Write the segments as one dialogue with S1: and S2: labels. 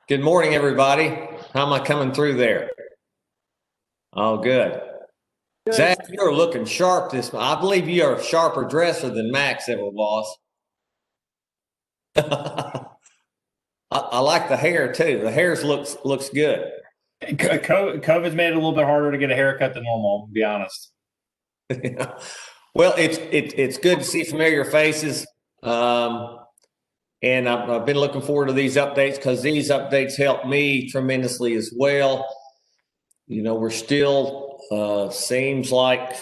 S1: Good morning, everybody. How am I coming through there? Oh, good. Zach, you're looking sharp I believe you are a sharper dresser than Max ever was. I like the hair too. The hair looks good.
S2: COVID's made it a little bit harder to get a haircut than normal, to be honest.
S1: Well, it's good to see familiar faces. And I've been looking forward to these updates because these updates help me tremendously as well. You know, we're still, seems like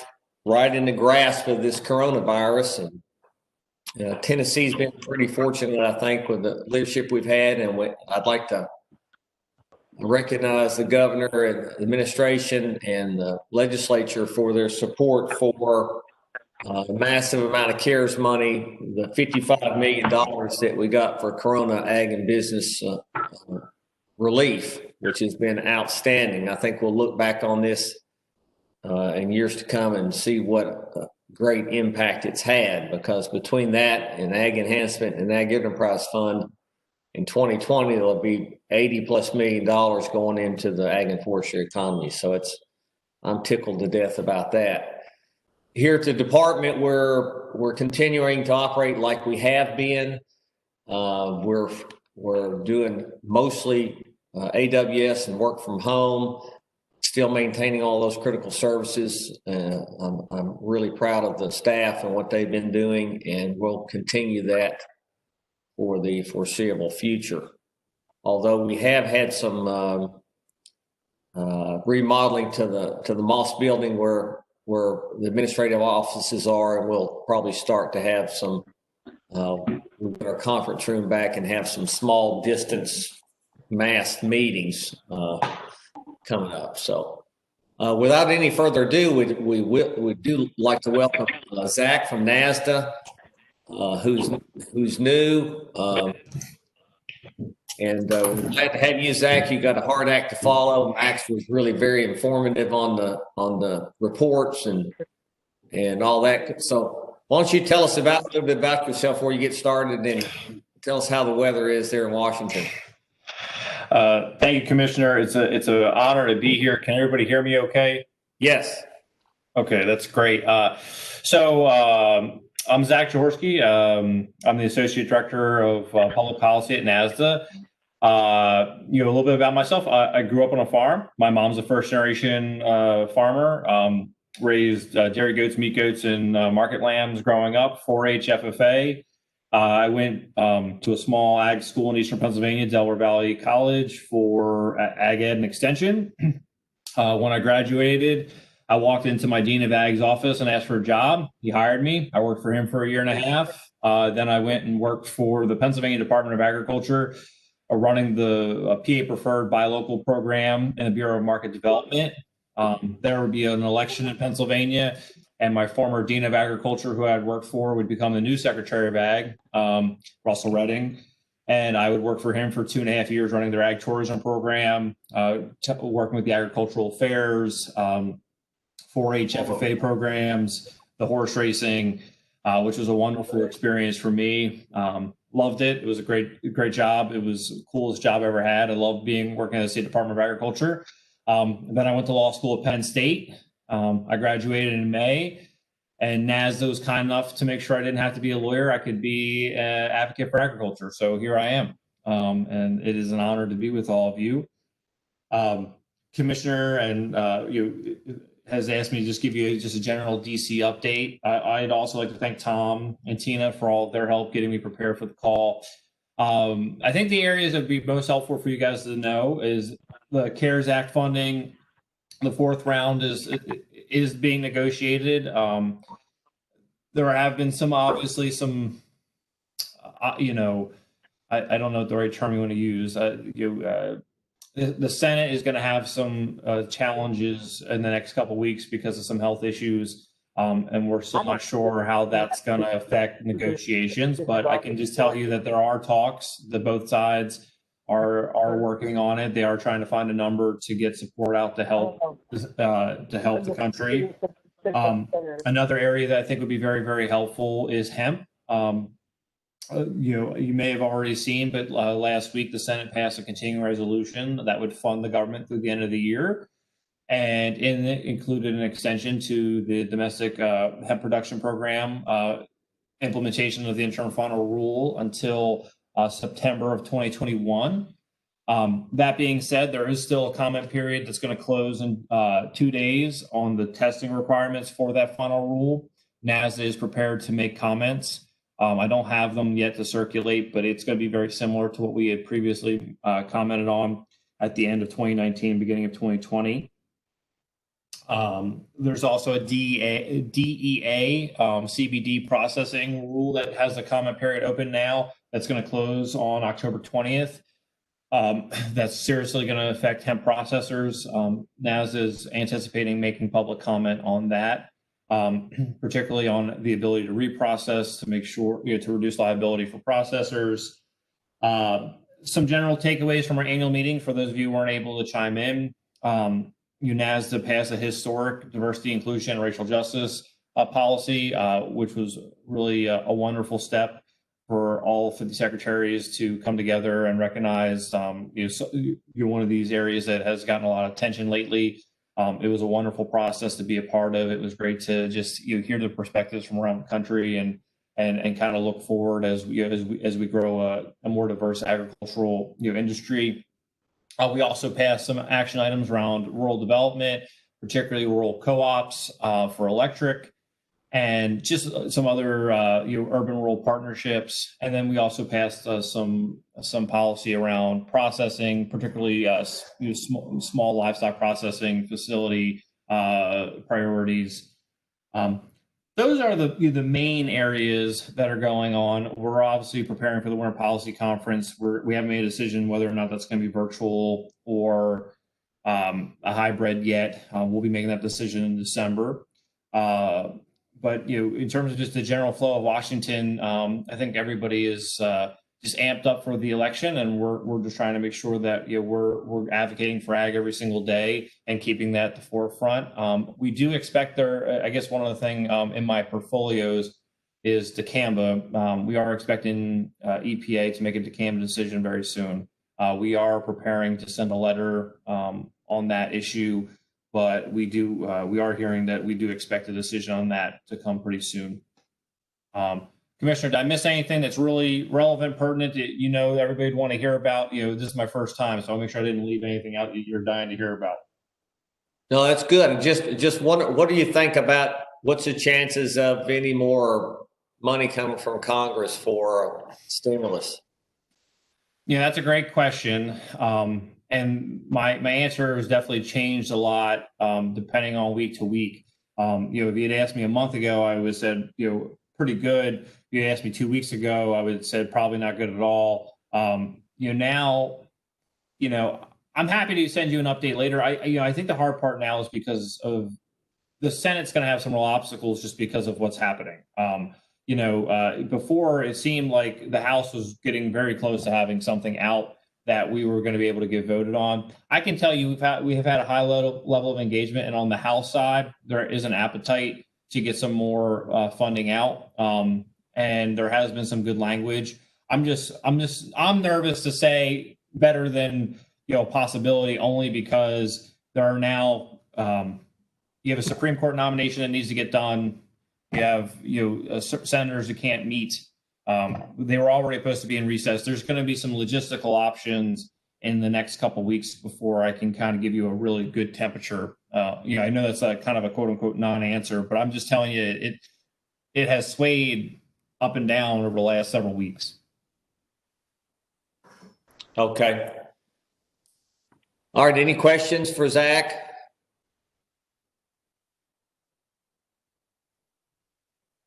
S1: right in the grasp of this coronavirus. And Tennessee's been pretty fortunate, I think, with the leadership we've had. And I'd like to recognize the governor and administration and the legislature for their support for the massive amount of CARES money, the $55 million that we got for Corona Ag and Business relief, which has been outstanding. I think we'll look back on this in years to come and see what great impact it's had, because between that and Ag Enhancement and Ag Enterprise Fund in 2020, there'll be $80+ million going into the ag and forestry economy. So I'm tickled to death about that. Here at the department, we're continuing to operate like we have been. We're doing mostly AWS and work from home, still maintaining all those critical services. I'm really proud of the staff and what they've been doing, and we'll continue that for the foreseeable future. Although we have had some remodeling to the Moss building where the administrative offices are, and we'll probably start to have some we'll put our conference room back and have some small distance mass meetings coming up. So without any further ado, we do like to welcome Zach from Usda, who's new. And we're glad to have you, Zach. You got a hard act to follow. Max was really very informative on the reports and all that. So why don't you tell us a little bit about yourself before you get started, and tell us how the weather is there in Washington.
S2: Thank you, Commissioner. It's an honor to be here. Can everybody hear me okay?
S1: Yes.
S2: Okay, that's great. So I'm Zach Jaworski. I'm the Associate Director of Public Policy at Usda. A little bit about myself. I grew up on a farm. My mom's a first-generation farmer. Raised dairy goats, meat goats, and market lambs growing up, 4-H FFA. I went to a small ag school in Eastern Pennsylvania, Delaware Valley College, for ag ed and extension. When I graduated, I walked into my Dean of Ag's office and asked for a job. He hired me. I worked for him for a year and a half. Then I went and worked for the Pennsylvania Department of Agriculture, running the PA Preferred Buy Local program in the Bureau of Market Development. There would be an election in Pennsylvania, and my former Dean of Agriculture, who I had worked for, would become the new Secretary of Ag, Russell Redding. And I would work for him for 2.5 years running their ag tourism program, working with the agricultural affairs, 4-H FFA programs, the horse racing, which was a wonderful experience for me. Loved it. It was a great job. It was the coolest job I ever had. I loved working at the State Department of Agriculture. Then I went to law school at Penn State. I graduated in May, and Usda was kind enough to make sure I didn't have to be a lawyer. I could be an advocate for agriculture. So here I am. And it is an honor to be with all of you. Commissioner has asked me to just give you just a general DC update. I'd also like to thank Tom and Tina for all their help getting me prepared for the call. I think the areas that would be most helpful for you guys to know is the CARES Act funding. The fourth round is being negotiated. There have been obviously some, I don't know the right term you want to use. The Senate is going to have some challenges in the next couple of weeks because of some health issues, and we're still not sure how that's going to affect negotiations. But I can just tell you that there are talks that both sides are working on it. They are trying to find a number to get support out to help the country. Another area that I think would be very, very helpful is hemp. you may have already seen, but last week the Senate passed a continuing resolution that would fund the government through the end of the year, and in it included an extension to the domestic hemp production program implementation of the interim final rule until September of 2021. That being said, there is still a comment period that's going to close in 2 days on the testing requirements for that final rule. NASDA is prepared to make comments. I don't have them yet to circulate, but it's going to be very similar to what we had previously commented on at the end of 2019, beginning of 2020. There's also a DEA Cbd Processing Rule that has a comment period open now that's going to close on October 20th. That's seriously going to affect hemp processors. NASDA is anticipating making public comment on that, particularly on the ability to reprocess to make sure, to reduce liability for processors. Some general takeaways from our annual meeting for those of you who weren't able to chime in. NASDA passed a historic diversity, inclusion, and racial justice policy, which was really a wonderful step for all 50 secretaries to come together and recognize you're one of these areas that has gotten a lot of attention lately. It was a wonderful process to be a part of. It was great to just hear the perspectives from around the country and kind of look forward as we grow a more diverse agricultural industry. We also passed some action items around rural development, particularly rural co-ops for electric, and just some other urban-rural partnerships. And then we also passed some policy around processing, particularly small livestock processing facility priorities. Those are the main areas that are going on. We're obviously preparing for the Winter Policy Conference. We haven't made a decision whether or not that's going to be virtual or a hybrid yet. We'll be making that decision in December. But in terms of just the general flow of Washington, I think everybody is just amped up for the election, and we're just trying to make sure that we're advocating for ag every single day and keeping that at the forefront. We do expect I guess one other thing in my portfolios is dicamba. We are expecting EPA to make a dicamba decision very soon. We are preparing to send a letter on that issue, but we are hearing that we do expect a decision on that to come pretty soon. Commissioner, did I miss anything that's really relevant, pertinent, that everybody would want to hear about? This is my first time, so I'll make sure I didn't leave anything out that you're dying to hear about.
S1: No, that's good. Just wonder, what do you think about what's the chances of any more money coming from Congress for stimulus?
S2: Yeah, that's a great question. And my answer has definitely changed a lot depending on week to week. If you had asked me a month ago, I would have said, pretty good. If you asked me 2 weeks ago, I would have said probably not good at all. Now, I'm happy to send you an update later. I think the hard part now is because of the Senate's going to have some real obstacles just because of what's happening. Before it seemed like the House was getting very close to having something out that we were going to be able to get voted on. I can tell you we have had a high level of engagement, and on the House side, there is an appetite to get some more funding out, and there has been some good language. I'm nervous to say better than possibility, only because there are now you have a Supreme Court nomination that needs to get done. You have senators who can't meet. They were already supposed to be in recess. There's going to be some logistical options in the next couple of weeks before I can kind of give you a really good temperature. I know that's a kind of a quote unquote non-answer, but I'm just telling you it has swayed up and down over the last several weeks.
S1: Okay. All right. Any questions for Zach?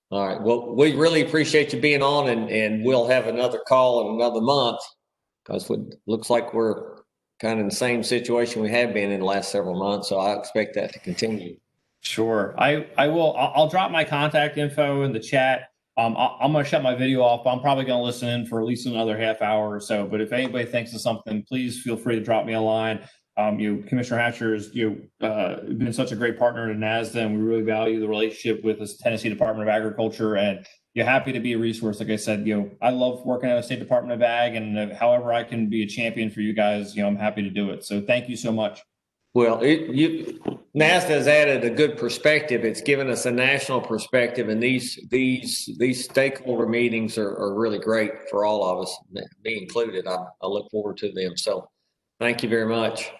S1: All right. Well, we really appreciate you being on, and we'll have another call in another month, because it looks like we're kind of in the same situation we have been in the last several months. So I expect that to continue.
S2: Sure. I will. I'll drop my contact info in the chat. I'm going to shut my video off, but I'm probably going to listen in for at least another half hour or so. But if anybody thinks of something, please feel free to drop me a line. Commissioner Hatcher has been such a great partner to NASDA, and we really value the relationship with the Tennessee Department of Agriculture. And you're happy to be a resource. Like I said, I love working at the State Department of Ag, and however I can be a champion for you guys, I'm happy to do it. So thank you so much.
S1: Well, NASDA has added a good perspective. It's given us a national perspective, and these stakeholder meetings are really great for all of us, me included. I look forward to them. So thank you very much.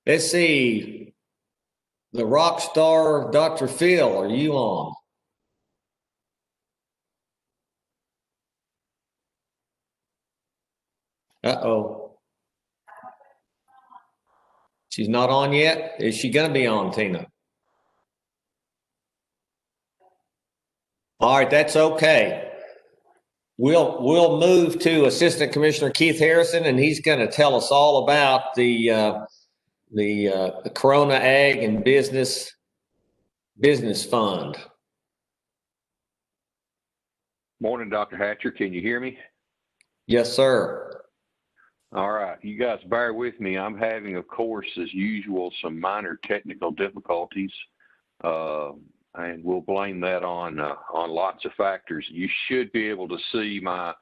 S1: Let's see. The rock star, Dr. Phil, are you on? Uh-oh. She's not on yet. Is she going to be on, Tina? All right, that's okay. We'll move to Assistant Commissioner Keith Harrison, and he's going to tell us all about the Corona Ag and Business Fund.
S3: Morning, Dr. Hatcher. Can you hear me?
S1: Yes, sir.
S3: All right. You guys bear with me. I'm having, of course, as usual, some minor technical difficulties, and we'll blame that on lots of factors. You should be able to see my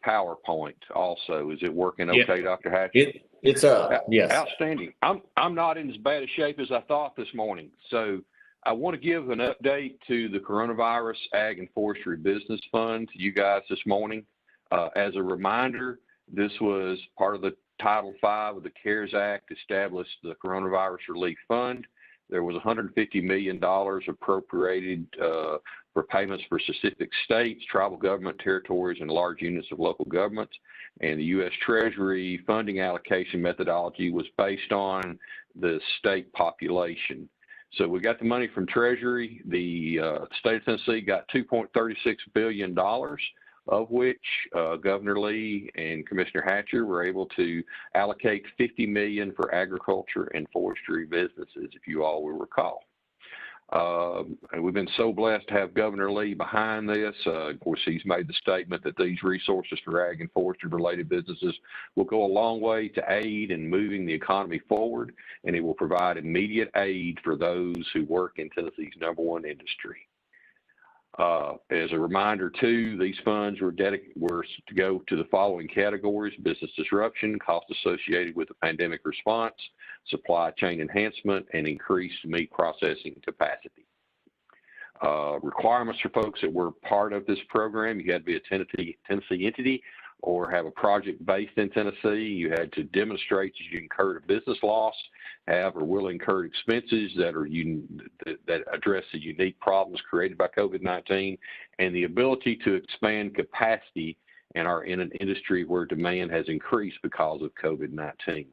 S3: PowerPoint also. Is it working okay,
S1: Yeah.
S3: Dr. Hatcher?
S1: It's up, yes.
S3: Outstanding. I'm not in as bad a shape as I thought this morning. So I want to give an update to the Coronavirus Ag and Forestry Business Fund to you guys this morning. As a reminder, this was part of the Title V of the CARES Act, established the Coronavirus Relief Fund. There was $150 million appropriated for payments for specific states, tribal government territories, and large units of local governments. And the U.S. Treasury funding allocation methodology was based on the state population. So we got the money from Treasury. The state of Tennessee got $2.36 billion, of which Governor Lee and Commissioner Hatcher were able to allocate $50 million for agriculture and forestry businesses, if you all will recall. And we've been so blessed to have Governor Lee behind this. Of course, he's made the statement that these resources for ag and forestry related businesses will go a long way to aid in moving the economy forward, and it will provide immediate aid for those who work in Tennessee's #1 industry. As a reminder, too, these funds were to go to the following categories: business disruption, costs associated with the pandemic response, supply chain enhancement, and increased meat processing capacity. Requirements for folks that were part of this program: you had to be a Tennessee entity or have a project based in Tennessee. You had to demonstrate that you incurred a business loss, have or will incur expenses that address the unique problems created by COVID-19, and the ability to expand capacity and are in an industry where demand has increased because of COVID-19.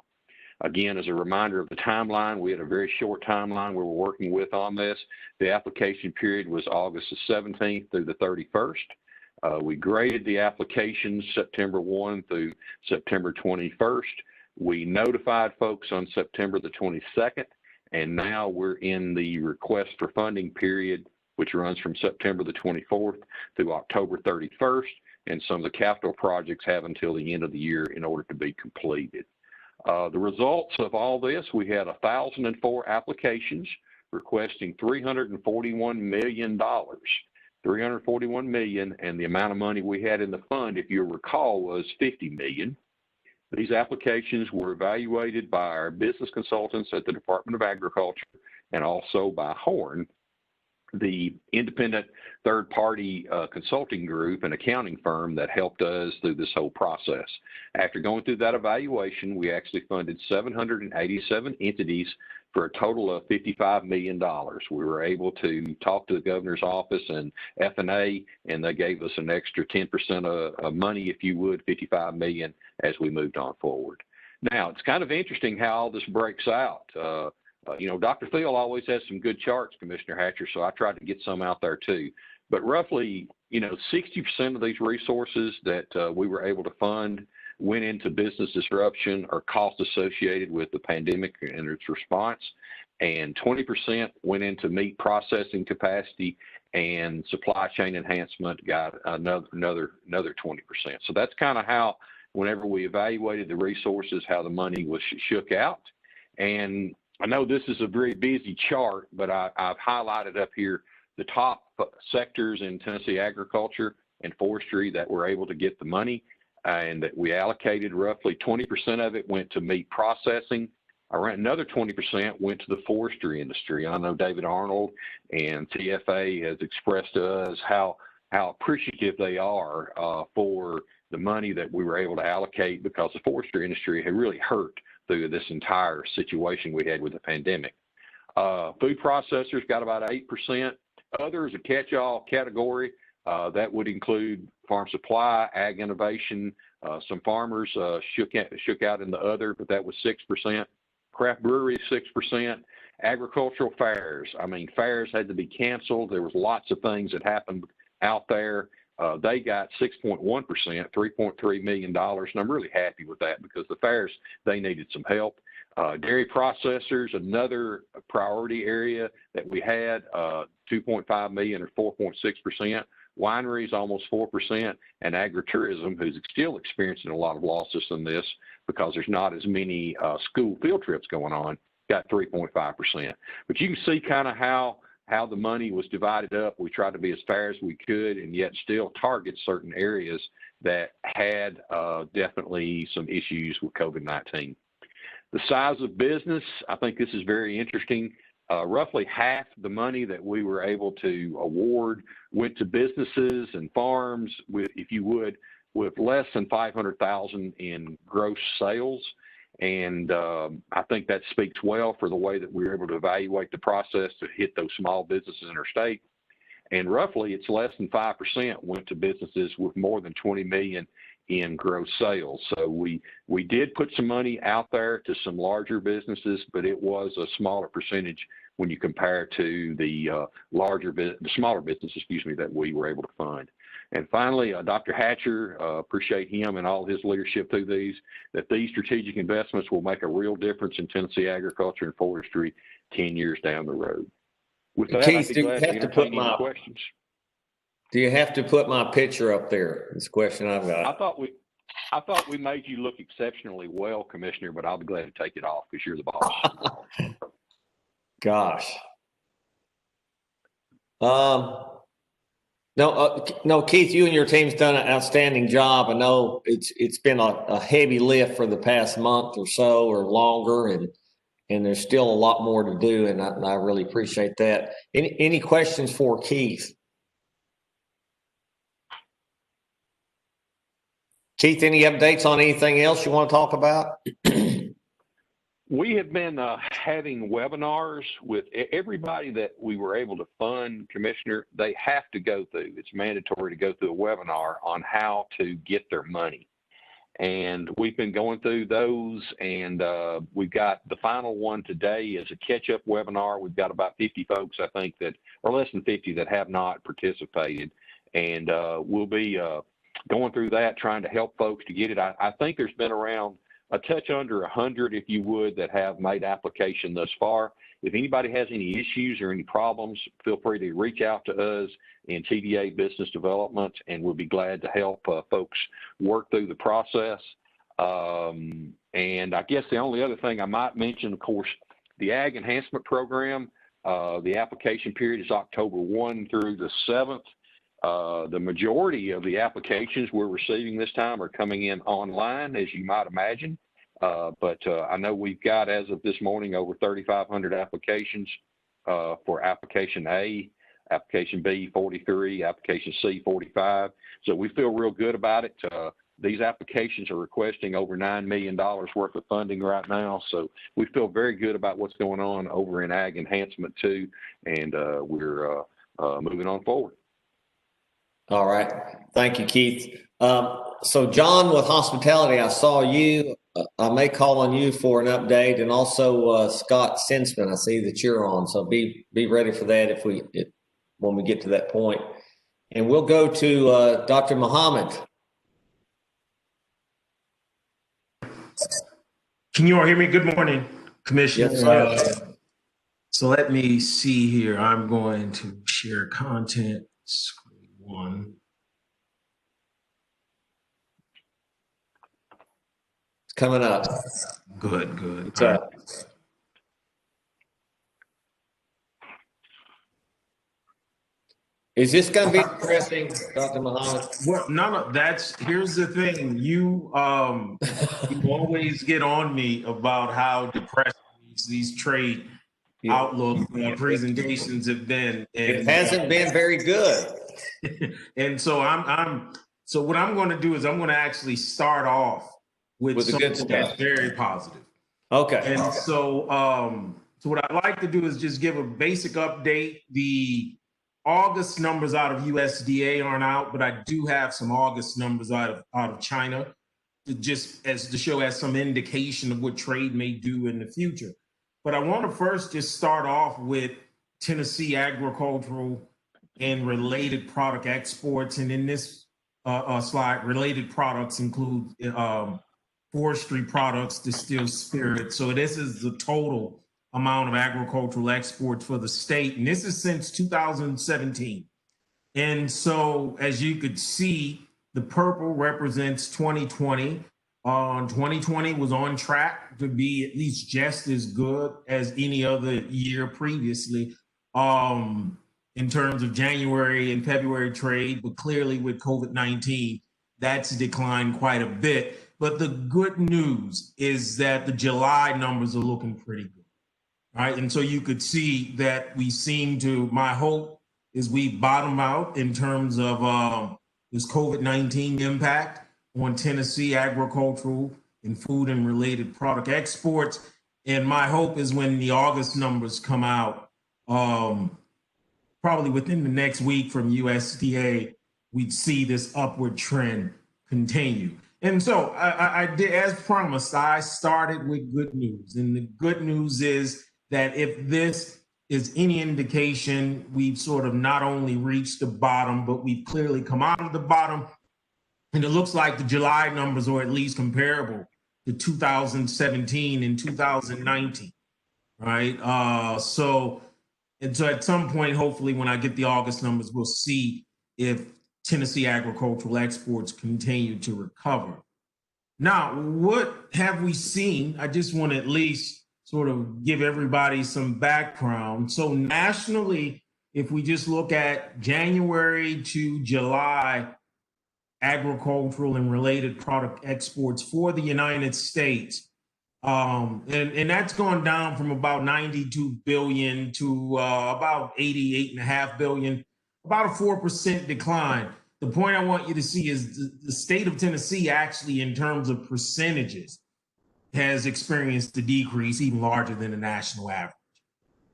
S3: Again, as a reminder of the timeline, we had a very short timeline we were working with on this. The application period was August the 17th through the 31st. We graded the applications September 1 through September 21st. We notified folks on September the 22nd, and now we're in the request for funding period, which runs from September the 24th through October 31st, and some of the capital projects have until the end of the year in order to be completed. The results of all this: we had 1,004 applications requesting $341 million. $341 million, and the amount of money we had in the fund, if you recall, was $50 million. These applications were evaluated by our business consultants at the Department of Agriculture and also by Horn, the independent third-party consulting group and accounting firm that helped us through this whole process. After going through that evaluation, we actually funded 787 entities for a total of $55 million. We were able to talk to the governor's office and F&A, and they gave us an extra 10% of money, if you would, $55 million, as we moved on forward. Now, it's kind of interesting how all this breaks out. Dr. Thiel always has some good charts, Commissioner Hatcher, so I tried to get some out there too. But roughly, 60% of these resources that we were able to fund went into business disruption or costs associated with the pandemic and its response, and 20% went into meat processing capacity, and supply chain enhancement got another 20%. So that's kind of how, whenever we evaluated the resources, how the money was shook out. And I know this is a very busy chart, but I've highlighted up here the top sectors in Tennessee agriculture and forestry that were able to get the money, and that we allocated roughly 20% of it went to meat processing. Around another 20% went to the forestry industry. I know David Arnold and TFA has expressed to us how appreciative they are for the money that we were able to allocate, because the forestry industry had really hurt through this entire situation we had with the pandemic. Food processors got about 8%. Others, a catch-all category, that would include farm supply, ag innovation. Some farmers shook out in the other, but that was 6%. Craft breweries, 6%. Agricultural fairs. I mean, fairs had to be canceled. There was lots of things that happened out there. They got 6.1%, $3.3 million, and I'm really happy with that, because the fairs, they needed some help. Dairy processors, another priority area that we had, $2.5 million or 4.6%. Wineries, almost 4%, and agritourism, who's still experiencing a lot of losses in this because there's not as many school field trips going on, got 3.5%. But you can see kind of how the money was divided up. We tried to be as fair as we could, and yet still target certain areas that had definitely some issues with COVID-19. The size of business, I think this is very interesting. Roughly half the money that we were able to award went to businesses and farms with, if you would, with less than 500,000 in gross sales. And I think that speaks well for the way that we were able to evaluate the process to hit those small businesses in our state. And roughly it's less than 5% went to businesses with more than 20 million in gross sales. So we did put some money out there to some larger businesses, but it was a smaller percentage when you compare to the smaller businesses, that we were able to fund. And finally, Dr. Hatcher, appreciate him and all his leadership through these strategic investments will make a real difference in Tennessee agriculture and forestry 10 years down the road. With that,
S1: Keith,
S3: I'd be glad to entertain any questions.
S1: Do you have to put my picture up there? This question I've got.
S3: I thought we made you look exceptionally well, Commissioner, but I'll be glad to take it off because you're the boss.
S1: Gosh. No, Keith, you and your team's done an outstanding job. I know it's been a heavy lift for the past month or so or longer, and there's still a lot more to do, and I really appreciate that. Any questions for Keith? Keith, any updates on anything else you want to talk about?
S3: We have been having webinars with everybody that we were able to fund, Commissioner. They have to go through, it's mandatory to go through a webinar on how to get their money. And we've been going through those, and we've got the final one today is a catch-up webinar. We've got about 50 folks, I think, or less than 50 that have not participated. And we'll be going through that, trying to help folks to get it. I think there's been around a touch under 100, if you would, that have made application thus far. If anybody has any issues or any problems, feel free to reach out to us in TDA Business Development, and we'll be glad to help folks work through the process. And I guess the only other thing I might mention, of course, the Ag Enhancement Program, the application period is October 1 through the 7th. The majority of the applications we're receiving this time are coming in online, as you might imagine. But I know we've got, as of this morning, over 3,500 applications for application A, application B, 43, application C, 45. So we feel real good about it. These applications are requesting over $9 million worth of funding right now. So we feel very good about what's going on over in Ag Enhancement too. And we're moving on forward.
S1: All right. Thank you, Keith. So John with hospitality, I saw you. I may call on you for an update, and also Scott Sinsman. I see that you're on, so be ready for that when we get to that point. And we'll go to Dr. Muhammad.
S4: Can you all hear me? Good morning, Commissioner.
S1: Yes,
S4: so let me see here. I'm going to share content. One.
S1: It's coming up.
S4: Good.
S1: What's up?
S4: Right.
S1: Is this going to be depressing, Dr. Muhammad?
S4: Well, no, here's the thing. You always get on me about how depressing these trade outlook presentations have been. And
S1: it hasn't been very good.
S4: And so so what I'm going to do is I'm going to actually start off with
S1: the good
S4: something
S1: stuff.
S4: that's very positive.
S1: Okay.
S4: And so what I'd like to do is just give a basic update. The August numbers out of USDA aren't out, but I do have some August numbers out of China, just as to show as some indication of what trade may do in the future. But I want to first just start off with Tennessee agricultural and related product exports. And in this slide, related products include forestry products, distilled spirits. So this is the total amount of agricultural exports for the state. And this is since 2017. And so as you could see, the purple represents 2020. 2020 was on track to be at least just as good as any other year previously in terms of January and February trade, but clearly with COVID-19, that's declined quite a bit. But the good news is that the July numbers are looking pretty good, right? And so you could see that we seem to, my hope is we bottom out in terms of this COVID-19 impact on Tennessee agricultural and food and related product exports. And my hope is when the August numbers come out, probably within the next week from USDA, we'd see this upward trend continue. And so I did, as promised, I started with good news. And the good news is that if this is any indication, we've sort of not only reached the bottom, but we've clearly come out of the bottom. And it looks like the July numbers are at least comparable to 2017 and 2019, right? So at some point, hopefully, when I get the August numbers, we'll see if Tennessee agricultural exports continue to recover. Now, what have we seen? I just want to at least sort of give everybody some background. So nationally, if we just look at January to July agricultural and related product exports for the United States, and that's gone down from about 92 billion to about 88.5 billion, about a 4% decline. The point I want you to see is the state of Tennessee actually, in terms of percentages, has experienced a decrease even larger than the national average.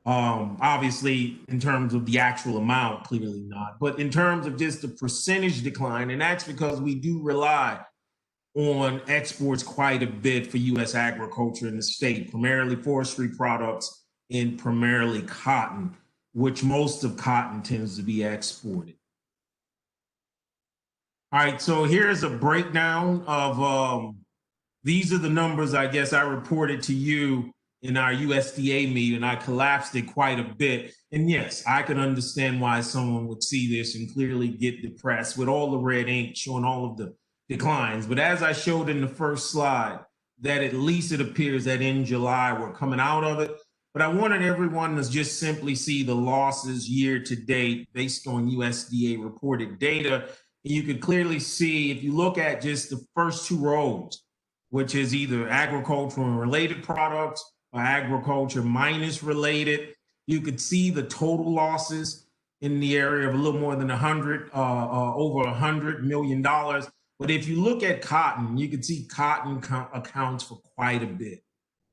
S4: Obviously, in terms of the actual amount, clearly not, but in terms of just the percentage decline, and that's because we do rely on exports quite a bit for U.S. agriculture in the state, primarily forestry products and primarily cotton, which most of cotton tends to be exported. All right, so here's a breakdown of, these are the numbers I guess I reported to you in our USDA meeting. I collapsed it quite a bit. And yes, I could understand why someone would see this and clearly get depressed with all the red ink showing all of the declines. But as I showed in the first slide, that at least it appears that in July we're coming out of it. But I wanted everyone to just simply see the losses year to date based on USDA reported data. And you could clearly see, if you look at just the first two rows, which is either agricultural and related products or agriculture minus related, you could see the total losses in the area of a little more than over $100 million. But if you look at cotton, you can see cotton accounts for quite a bit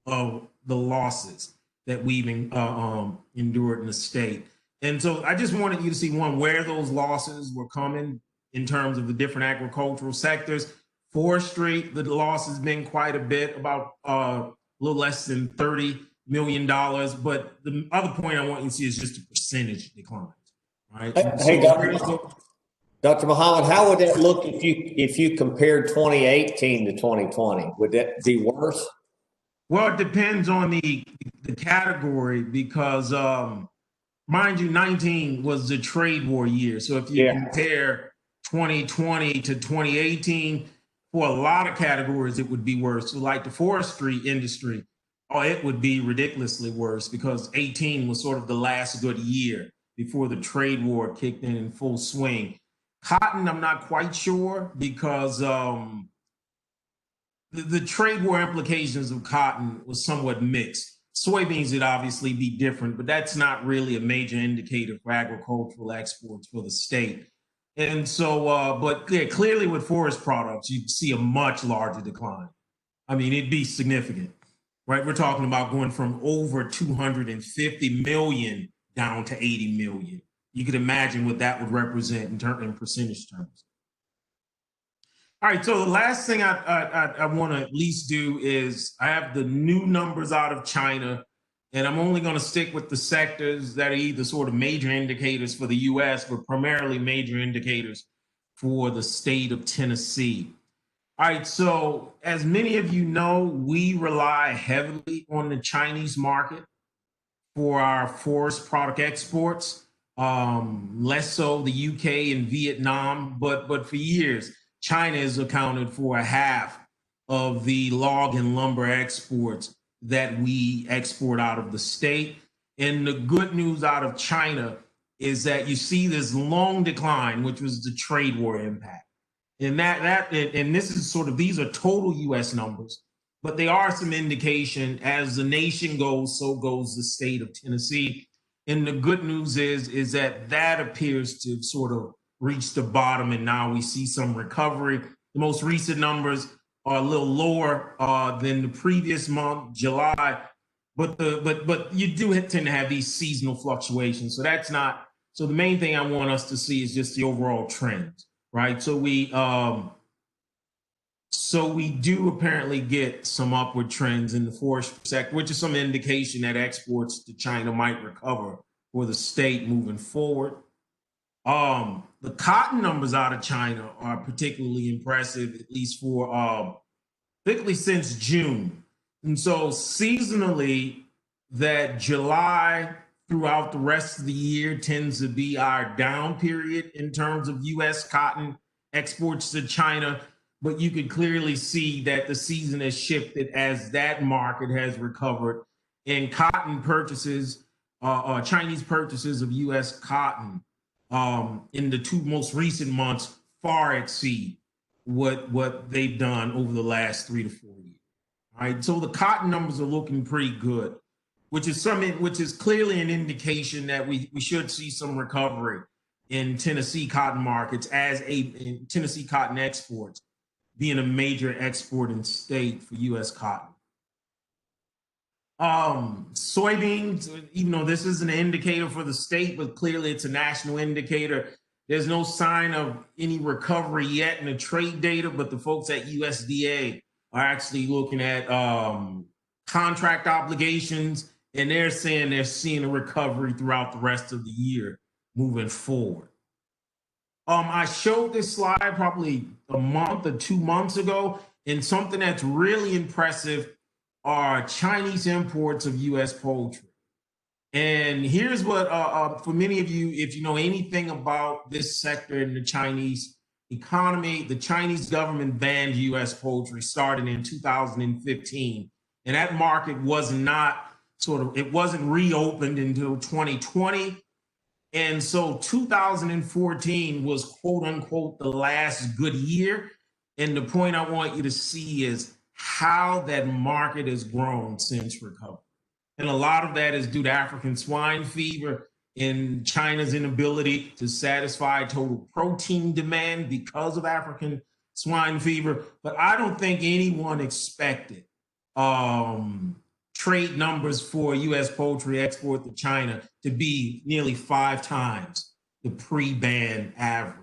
S4: of the losses that we've endured in the state. And so I just wanted you to see, one, where those losses were coming in terms of the different agricultural sectors. Forestry, the loss has been quite a bit, about a little less than $30 million. But the other point I want you to see is just the percentage declines, right?
S1: Hey, Dr. Muhammad, how would that look if you compared 2018 to 2020? Would that be worse?
S4: Well, it depends on the category because, mind you, 19 was the trade war year. So if you compare 2020 to 2018, for a lot of categories, it would be worse. So like the forestry industry, it would be ridiculously worse because 18 was sort of the last good year before the trade war kicked in full swing. Cotton, I'm not quite sure because the trade war implications of cotton was somewhat mixed. Soybeans would obviously be different, but that's not really a major indicator for agricultural exports for the state. And so, but yeah, clearly with forest products, you'd see a much larger decline. I mean, it'd be significant, right? We're talking about going from over 250 million down to 80 million. You could imagine what that would represent in percentage terms. All right, so the last thing I want to at least do is I have the new numbers out of China, and I'm only going to stick with the sectors that are either sort of major indicators for the U.S., but primarily major indicators for the state of Tennessee. All right, so as many of you know, we rely heavily on the Chinese market for our forest product exports, less so the UK and Vietnam, but for years, China has accounted for a half of the log and lumber exports that we export out of the state. And the good news out of China is that you see this long decline, which was the trade war impact. And and this is sort of, these are total US numbers, but they are some indication as the nation goes, so goes the state of Tennessee. And the good news is that appears to sort of reach the bottom, and now we see some recovery. The most recent numbers are a little lower than the previous month, July, but you do tend to have these seasonal fluctuations. So that's not, so the main thing I want us to see is just the overall trends, right? So we do apparently get some upward trends in the forestry sector, which is some indication that exports to China might recover for the state moving forward. The cotton numbers out of China are particularly impressive, at least for particularly since June. And so seasonally, that July throughout the rest of the year tends to be our down period in terms of U.S. cotton exports to China. But you could clearly see that the season has shifted as that market has recovered, and cotton purchases, Chinese purchases of U.S. cotton in the two most recent months far exceed what they've done over the last 3 to 4 years. All right, so the cotton numbers are looking pretty good, which is clearly an indication that we should see some recovery in Tennessee cotton markets in Tennessee cotton exports being a major exporting state for U.S. cotton. Soybeans, even though this is an indicator for the state, but clearly it's a national indicator. There's no sign of any recovery yet in the trade data, but the folks at USDA are actually looking at contract obligations, and they're saying they're seeing a recovery throughout the rest of the year moving forward. I showed this slide probably a month or 2 months ago, and something that's really impressive are Chinese imports of U.S. poultry. And here's what, for many of you, if you know anything about this sector in the Chinese economy, the Chinese government banned U.S. poultry starting in 2015. And that market was not it wasn't reopened until 2020. And so 2014 was quote unquote the last good year. And the point I want you to see is how that market has grown since recovery. And a lot of that is due to African swine fever and China's inability to satisfy total protein demand because of African swine fever. But I don't think anyone expected trade numbers for U.S. poultry export to China to be nearly 5 times the pre-ban average.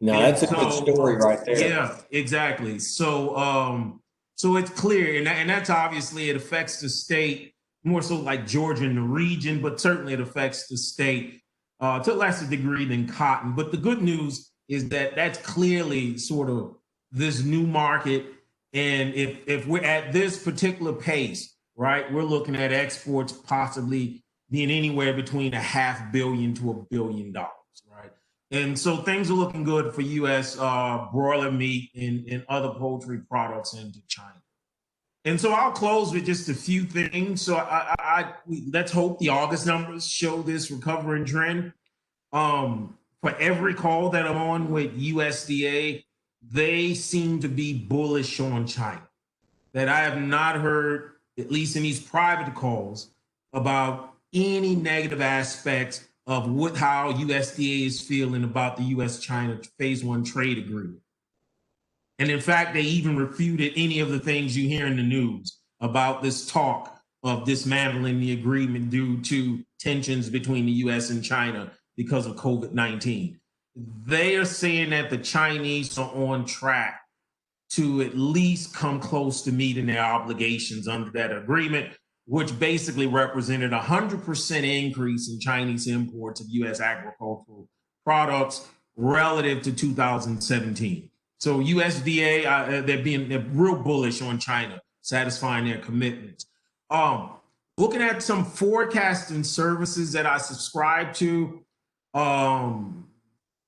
S1: No, that's a good story right there.
S4: Yeah, exactly. So it's clear, and that's obviously, it affects the state more so like Georgia and the region, but certainly it affects the state to a lesser degree than cotton. But the good news is that that's clearly sort of this new market. And if we're at this particular pace, right, we're looking at exports possibly being anywhere between $500 million to $1 billion, right? And so things are looking good for U.S. Broiler meat and other poultry products into China. And so I'll close with just a few things. So let's hope the August numbers show this recovering trend. For every call that I'm on with USDA, they seem to be bullish on China. That I have not heard, at least in these private calls, about any negative aspects of how USDA is feeling about the U.S.-China Phase 1 trade agreement. And in fact, they even refuted any of the things you hear in the news about this talk of dismantling the agreement due to tensions between the U.S. and China because of COVID-19. They are saying that the Chinese are on track to at least come close to meeting their obligations under that agreement, which basically represented a 100% increase in Chinese imports of U.S. agricultural products relative to 2017. So USDA, they're real bullish on China, satisfying their commitments. Looking at some forecasting services that I subscribe to,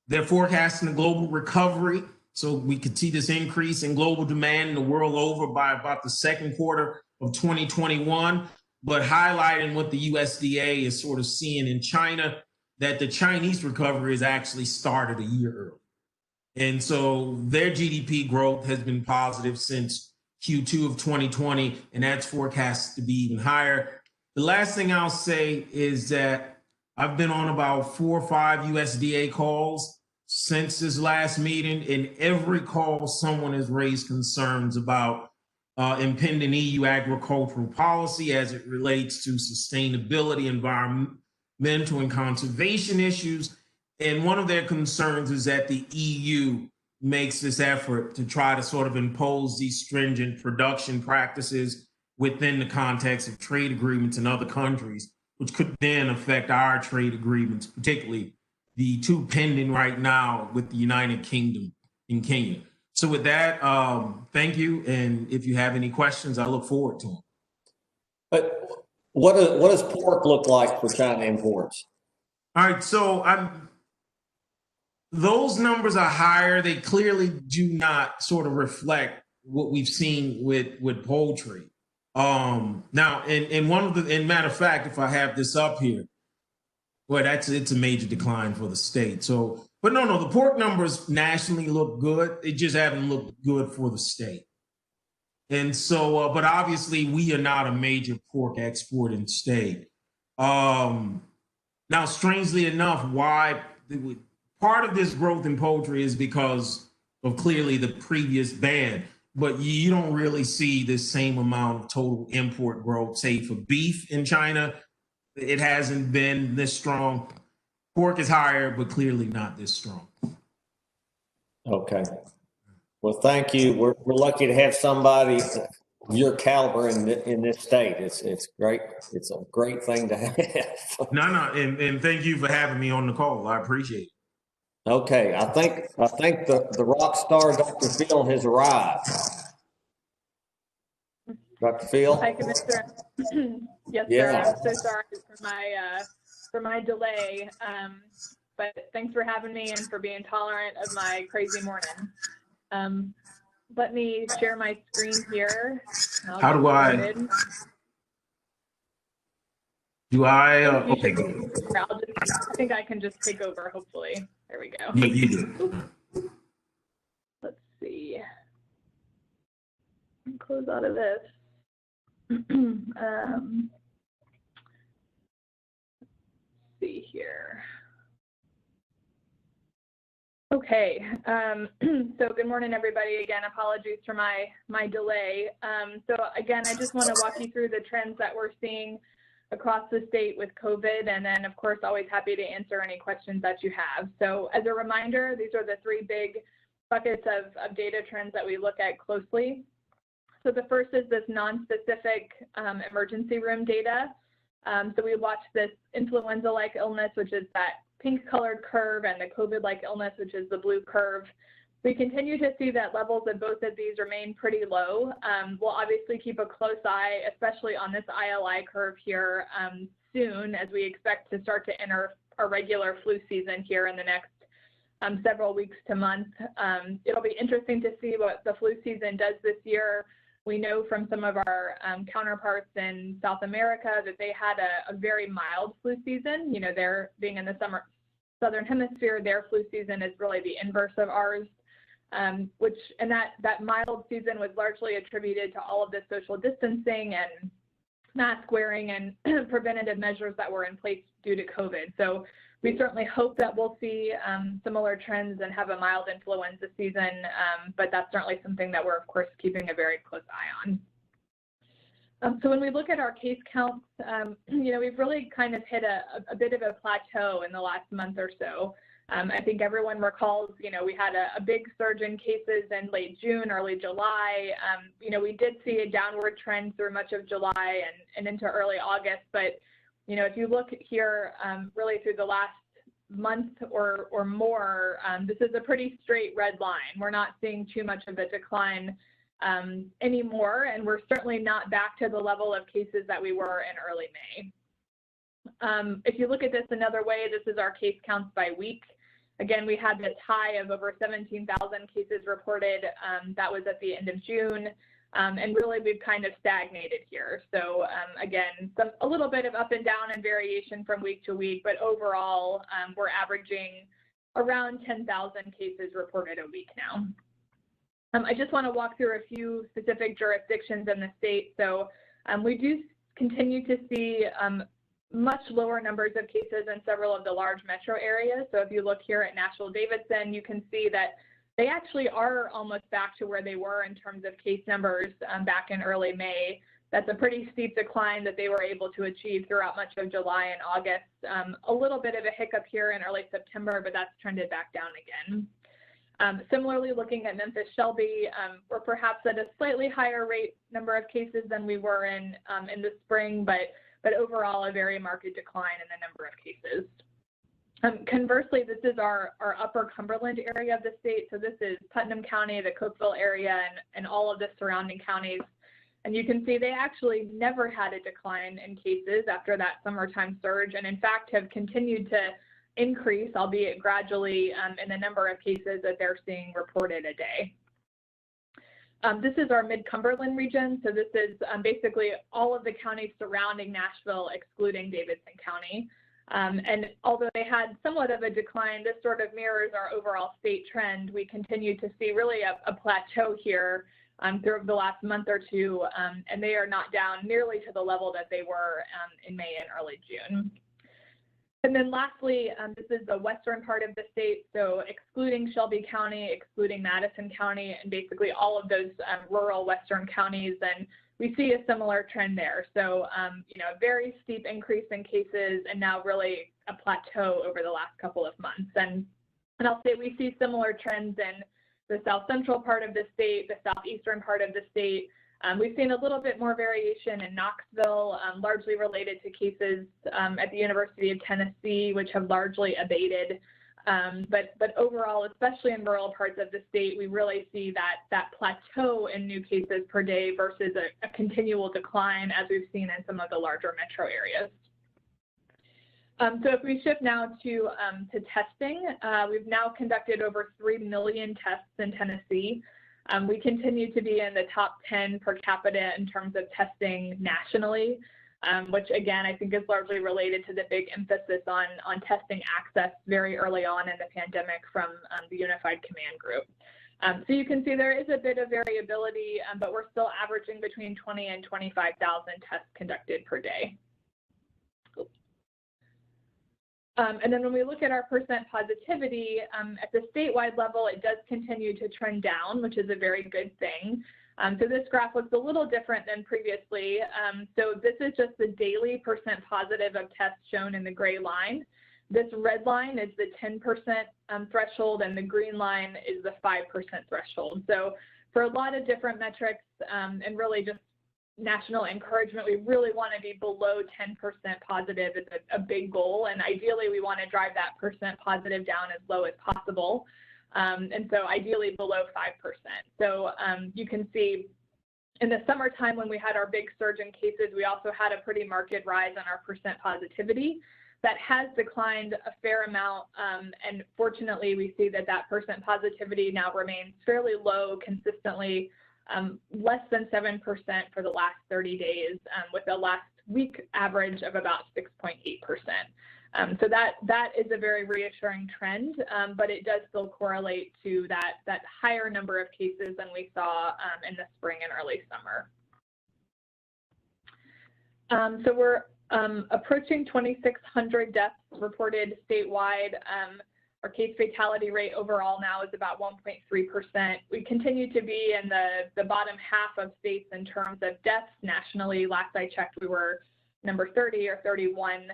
S4: they're forecasting a global recovery. So we could see this increase in global demand the world over by about the second quarter of 2021, but highlighting what the USDA is sort of seeing in China, that the Chinese recovery has actually started a year early. And so their GDP growth has been positive since Q2 of 2020, and that's forecast to be even higher. The last thing I'll say is that I've been on about 4 or 5 USDA calls since this last meeting. In every call, someone has raised concerns about impending EU agricultural policy as it relates to sustainability, environmental and conservation issues. And one of their concerns is that the EU makes this effort to try to sort of impose these stringent production practices within the context of trade agreements in other countries, which could then affect our trade agreements, particularly the 2 pending right now with the United Kingdom and Kenya. So with that, thank you. And if you have any questions, I look forward to them.
S1: But what does pork look like for China imports?
S4: All right, so those numbers are higher. They clearly do not sort of reflect what we've seen with poultry. Now, and matter of fact, if I have this up here, well, it's a major decline for the state. So, but no, the pork numbers nationally look good. They just haven't looked good for the state. And so, but obviously we are not a major pork exporting state. Now, strangely enough, why part of this growth in poultry is because of clearly the previous ban, but you don't really see this same amount of total import growth, say for beef in China. It hasn't been this strong. Pork is higher, but clearly not this strong.
S1: Okay. Well, thank you. We're lucky to have somebody of your caliber in this state. It's great. It's a great thing to have.
S4: No, and thank you for having me on the call. I appreciate it.
S1: Okay, I think the rock star Dr. Phil has arrived. Dr. Phil?
S5: Hi, Commissioner. Yes,
S1: Yeah.
S5: sir. I'm so sorry for my delay, but thanks for having me and for being tolerant of my crazy morning. Let me share my screen here.
S4: How do I? Okay, good.
S5: I think I can just take over, hopefully. There we go.
S4: Yeah, you do.
S5: Let's see. Close out of this. See here. Okay, so good morning, everybody. Again, apologies for my delay. So again, I just want to walk you through the trends that we're seeing across the state with COVID, and then of course, always happy to answer any questions that you have. So as a reminder, these are the 3 big buckets of data trends that we look at closely. So the first is this non-specific emergency room data. So we watch this influenza-like illness, which is that pink colored curve, and the COVID-like illness, which is the blue curve. We continue to see that levels of both of these remain pretty low. We'll obviously keep a close eye, especially on this ILI curve here soon, as we expect to start to enter a regular flu season here in the next several weeks to months. It'll be interesting to see what the flu season does this year. We know from some of our counterparts in South America that they had a very mild flu season. You know, they're being in the Southern Hemisphere, their flu season is really the inverse of ours, and that mild season was largely attributed to all of the social distancing and mask wearing and preventative measures that were in place due to COVID. So we certainly hope that we'll see similar trends and have a mild influenza season, but that's certainly something that we're, of course, keeping a very close eye on. So when we look at our case counts, we've really kind of hit a bit of a plateau in the last month or so. I think everyone recalls, we had a big surge in cases in late June, early July. We did see a downward trend through much of July and into early August, but if you look here really through the last month or more, this is a pretty straight red line. We're not seeing too much of a decline anymore, and we're certainly not back to the level of cases that we were in early May. If you look at this another way, this is our case counts by week. Again, we had this high of over 17,000 cases reported. That was at the end of June. And really, we've kind of stagnated here. So again, a little bit of up and down and variation from week to week, but overall, we're averaging around 10,000 cases reported a week now. I just want to walk through a few specific jurisdictions in the state. So we do continue to see much lower numbers of cases in several of the large metro areas. So if you look here at Nashville-Davidson, you can see that they actually are almost back to where they were in terms of case numbers back in early May. That's a pretty steep decline that they were able to achieve throughout much of July and August. A little bit of a hiccup here in early September, but that's trended back down again. Similarly, looking at Memphis-Shelby, we're perhaps at a slightly higher rate number of cases than we were in the spring, but overall a very marked decline in the number of cases. Conversely, this is our upper Cumberland area of the state. So this is Putnam County, the Cokeville area, and all of the surrounding counties. And you can see they actually never had a decline in cases after that summertime surge, and in fact have continued to increase, albeit gradually, in the number of cases that they're seeing reported a day. This is our Mid-Cumberland region. So this is basically all of the counties surrounding Nashville, excluding Davidson County. And although they had somewhat of a decline, this sort of mirrors our overall state trend. We continue to see really a plateau here through the last month or two, and they are not down nearly to the level that they were in May and early June. And then lastly, this is the western part of the state, so excluding Shelby County, excluding Madison County, and basically all of those rural western counties, and we see a similar trend there. So, a very steep increase in cases, and now really a plateau over the last couple of months. And I'll say we see similar trends in the south central part of the state, the southeastern part of the state. We've seen a little bit more variation in Knoxville, largely related to cases at the University of Tennessee, which have largely abated. But overall, especially in rural parts of the state, we really see that plateau in new cases per day versus a continual decline as we've seen in some of the larger metro areas. So if we shift now to testing, we've now conducted over 3 million tests in Tennessee. We continue to be in the top 10 per capita in terms of testing nationally, which again, I think is largely related to the big emphasis on testing access very early on in the pandemic from the Unified Command Group. So you can see there is a bit of variability, but we're still averaging between 20 and 25,000 tests conducted per day. And then when we look at our percent positivity, at the statewide level, it does continue to trend down, which is a very good thing. So this graph looks a little different than previously. So this is just the daily percent positive of tests shown in the gray line. This red line is the 10% threshold, and the green line is the 5% threshold. So for a lot of different metrics and really just national encouragement, we really want to be below 10% positive. It's a big goal, and ideally we want to drive that percent positive down as low as possible, and so ideally below 5%. So you can see in the summertime when we had our big surge in cases, we also had a pretty marked rise on our percent positivity. That has declined a fair amount, and fortunately we see that percent positivity now remains fairly low consistently, less than 7% for the last 30 days, with the last week average of about 6.8%. So that is a very reassuring trend, but it does still correlate to that higher number of cases than we saw in the spring and early summer. So we're approaching 2,600 deaths reported statewide. Our case fatality rate overall now is about 1.3%. We continue to be in the bottom half of states in terms of deaths nationally. Last I checked, we were number 30 or 31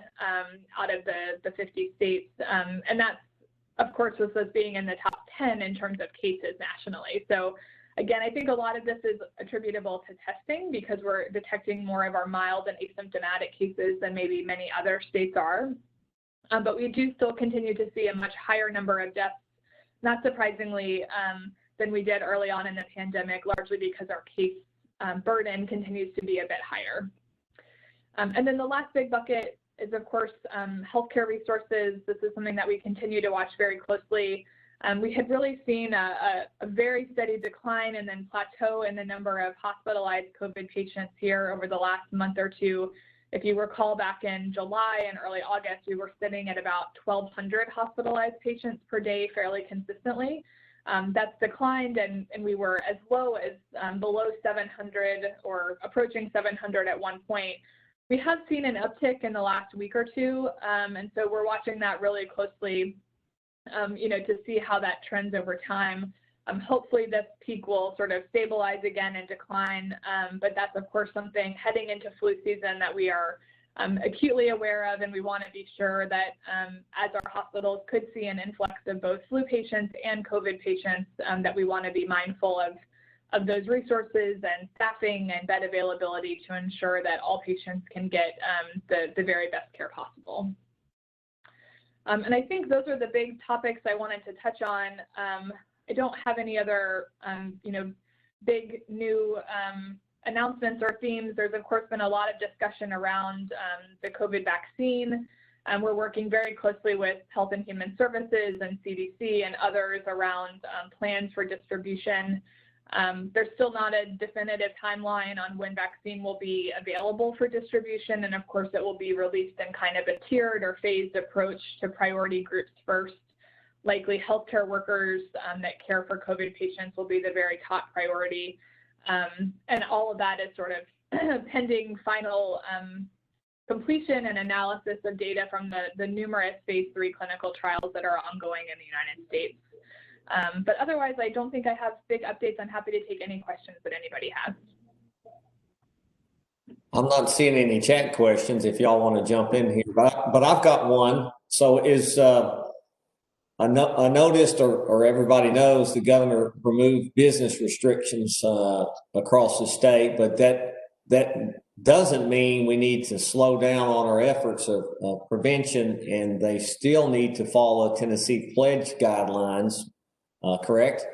S5: out of the 50 states. And that's, of course, with us being in the top 10 in terms of cases nationally. So again, I think a lot of this is attributable to testing because we're detecting more of our mild and asymptomatic cases than maybe many other states are. But we do still continue to see a much higher number of deaths, not surprisingly, than we did early on in the pandemic, largely because our case burden continues to be a bit higher. And then the last big bucket is, of course, healthcare resources. This is something that we continue to watch very closely. We had really seen a very steady decline and then plateau in the number of hospitalized COVID patients here over the last month or two. If you recall, back in July and early August, we were sitting at about 1,200 hospitalized patients per day fairly consistently. That's declined, and we were as low as below 700 or approaching 700 at one point. We have seen an uptick in the last week or two, and so we're watching that really closely, to see how that trends over time. Hopefully this peak will sort of stabilize again and decline, but that's of course something heading into flu season that we are acutely aware of, and we want to be sure that as our hospitals could see an influx of both flu patients and COVID patients, that we want to be mindful of those resources and staffing and bed availability to ensure that all patients can get the very best care possible. And I think those are the big topics I wanted to touch on. I don't have any other, big new announcements or themes. There's, of course, been a lot of discussion around the COVID vaccine. We're working very closely with Health and Human Services and CDC and others around plans for distribution. There's still not a definitive timeline on when vaccine will be available for distribution. And of course, it will be released in kind of a tiered or phased approach to priority groups first. Likely healthcare workers that care for COVID patients will be the very top priority. And all of that is sort of pending final completion and analysis of data from the numerous phase 3 clinical trials that are ongoing in the United States. But otherwise, I don't think I have big updates. I'm happy to take any questions that anybody has.
S1: I'm not seeing any chat questions if y'all want to jump in here, but I've got one. So I noticed, or everybody knows, the governor removed business restrictions across the state, but that doesn't mean we need to slow down on our efforts of prevention, and they still need to follow Tennessee pledge guidelines, correct?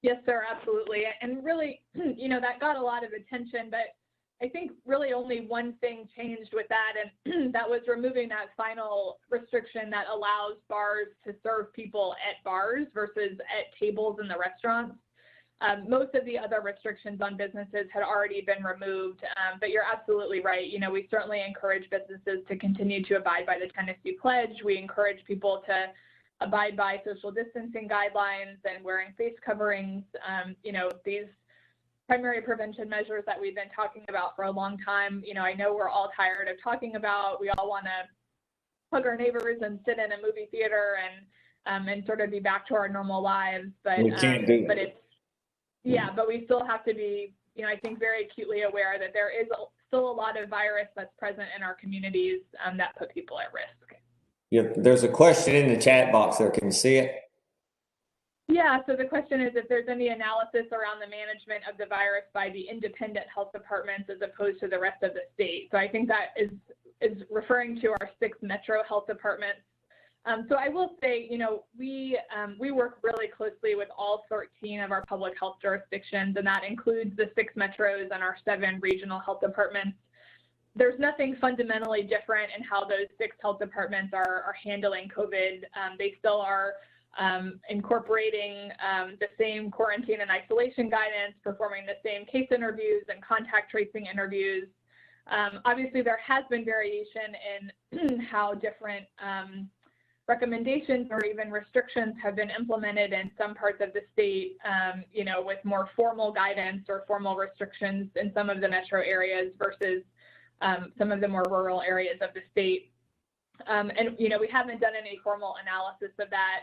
S5: Yes, sir, absolutely. And really, that got a lot of attention, but I think really only one thing changed with that, and that was removing that final restriction that allows bars to serve people at bars versus at tables in the restaurants. Most of the other restrictions on businesses had already been removed, but you're absolutely right. We certainly encourage businesses to continue to abide by the Tennessee Pledge. We encourage people to abide by social distancing guidelines and wearing face coverings. These primary prevention measures that we've been talking about for a long time. I know we're all tired of talking about. We all want to hug our neighbors and sit in a movie theater and sort of be back to our normal lives. But
S1: we can't do that.
S5: But we still have to be, I think, very acutely aware that there is still a lot of virus that's present in our communities that put people at risk.
S1: Yeah, there's a question in the chat box there. Can you see it?
S5: Yeah, so the question is if there's any analysis around the management of the virus by the independent health departments as opposed to the rest of the state. So I think that is referring to our 6 metro health departments. So I will say, we work really closely with all 13 of our public health jurisdictions, and that includes the 6 metros and our 7 regional health departments. There's nothing fundamentally different in how those 6 health departments are handling COVID. They still are incorporating the same quarantine and isolation guidance, performing the same case interviews and contact tracing interviews. Obviously, there has been variation in how different recommendations or even restrictions have been implemented in some parts of the state, with more formal guidance or formal restrictions in some of the metro areas versus some of the more rural areas of the state. And we haven't done any formal analysis of that.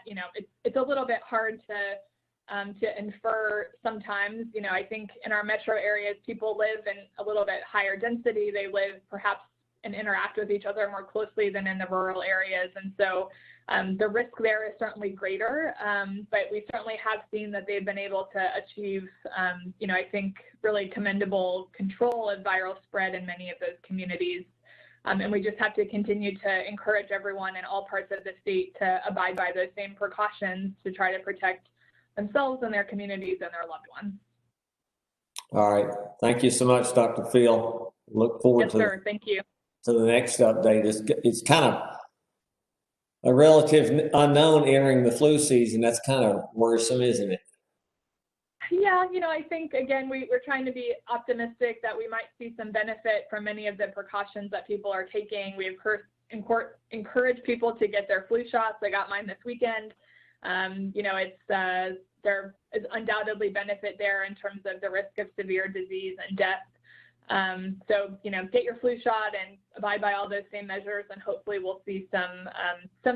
S5: It's a little bit hard to infer sometimes. I think in our metro areas, people live in a little bit higher density. They live perhaps and interact with each other more closely than in the rural areas. And so the risk there is certainly greater, but we certainly have seen that they've been able to achieve, I think, really commendable control of viral spread in many of those communities. And we just have to continue to encourage everyone in all parts of the state to abide by those same precautions to try to protect themselves and their communities and their loved ones.
S1: All right. Thank you so much, Dr. Phil. Look forward
S5: Thank you.
S1: To the next update. It's kind of a relative unknown entering the flu season. That's kind of worrisome, isn't it?
S5: Yeah, I think, again, we're trying to be optimistic that we might see some benefit from many of the precautions that people are taking. We, of course, encourage people to get their flu shots. I got mine this weekend. There is undoubtedly benefit there in terms of the risk of severe disease and death. So, get your flu shot and abide by all those same measures, and hopefully we'll see some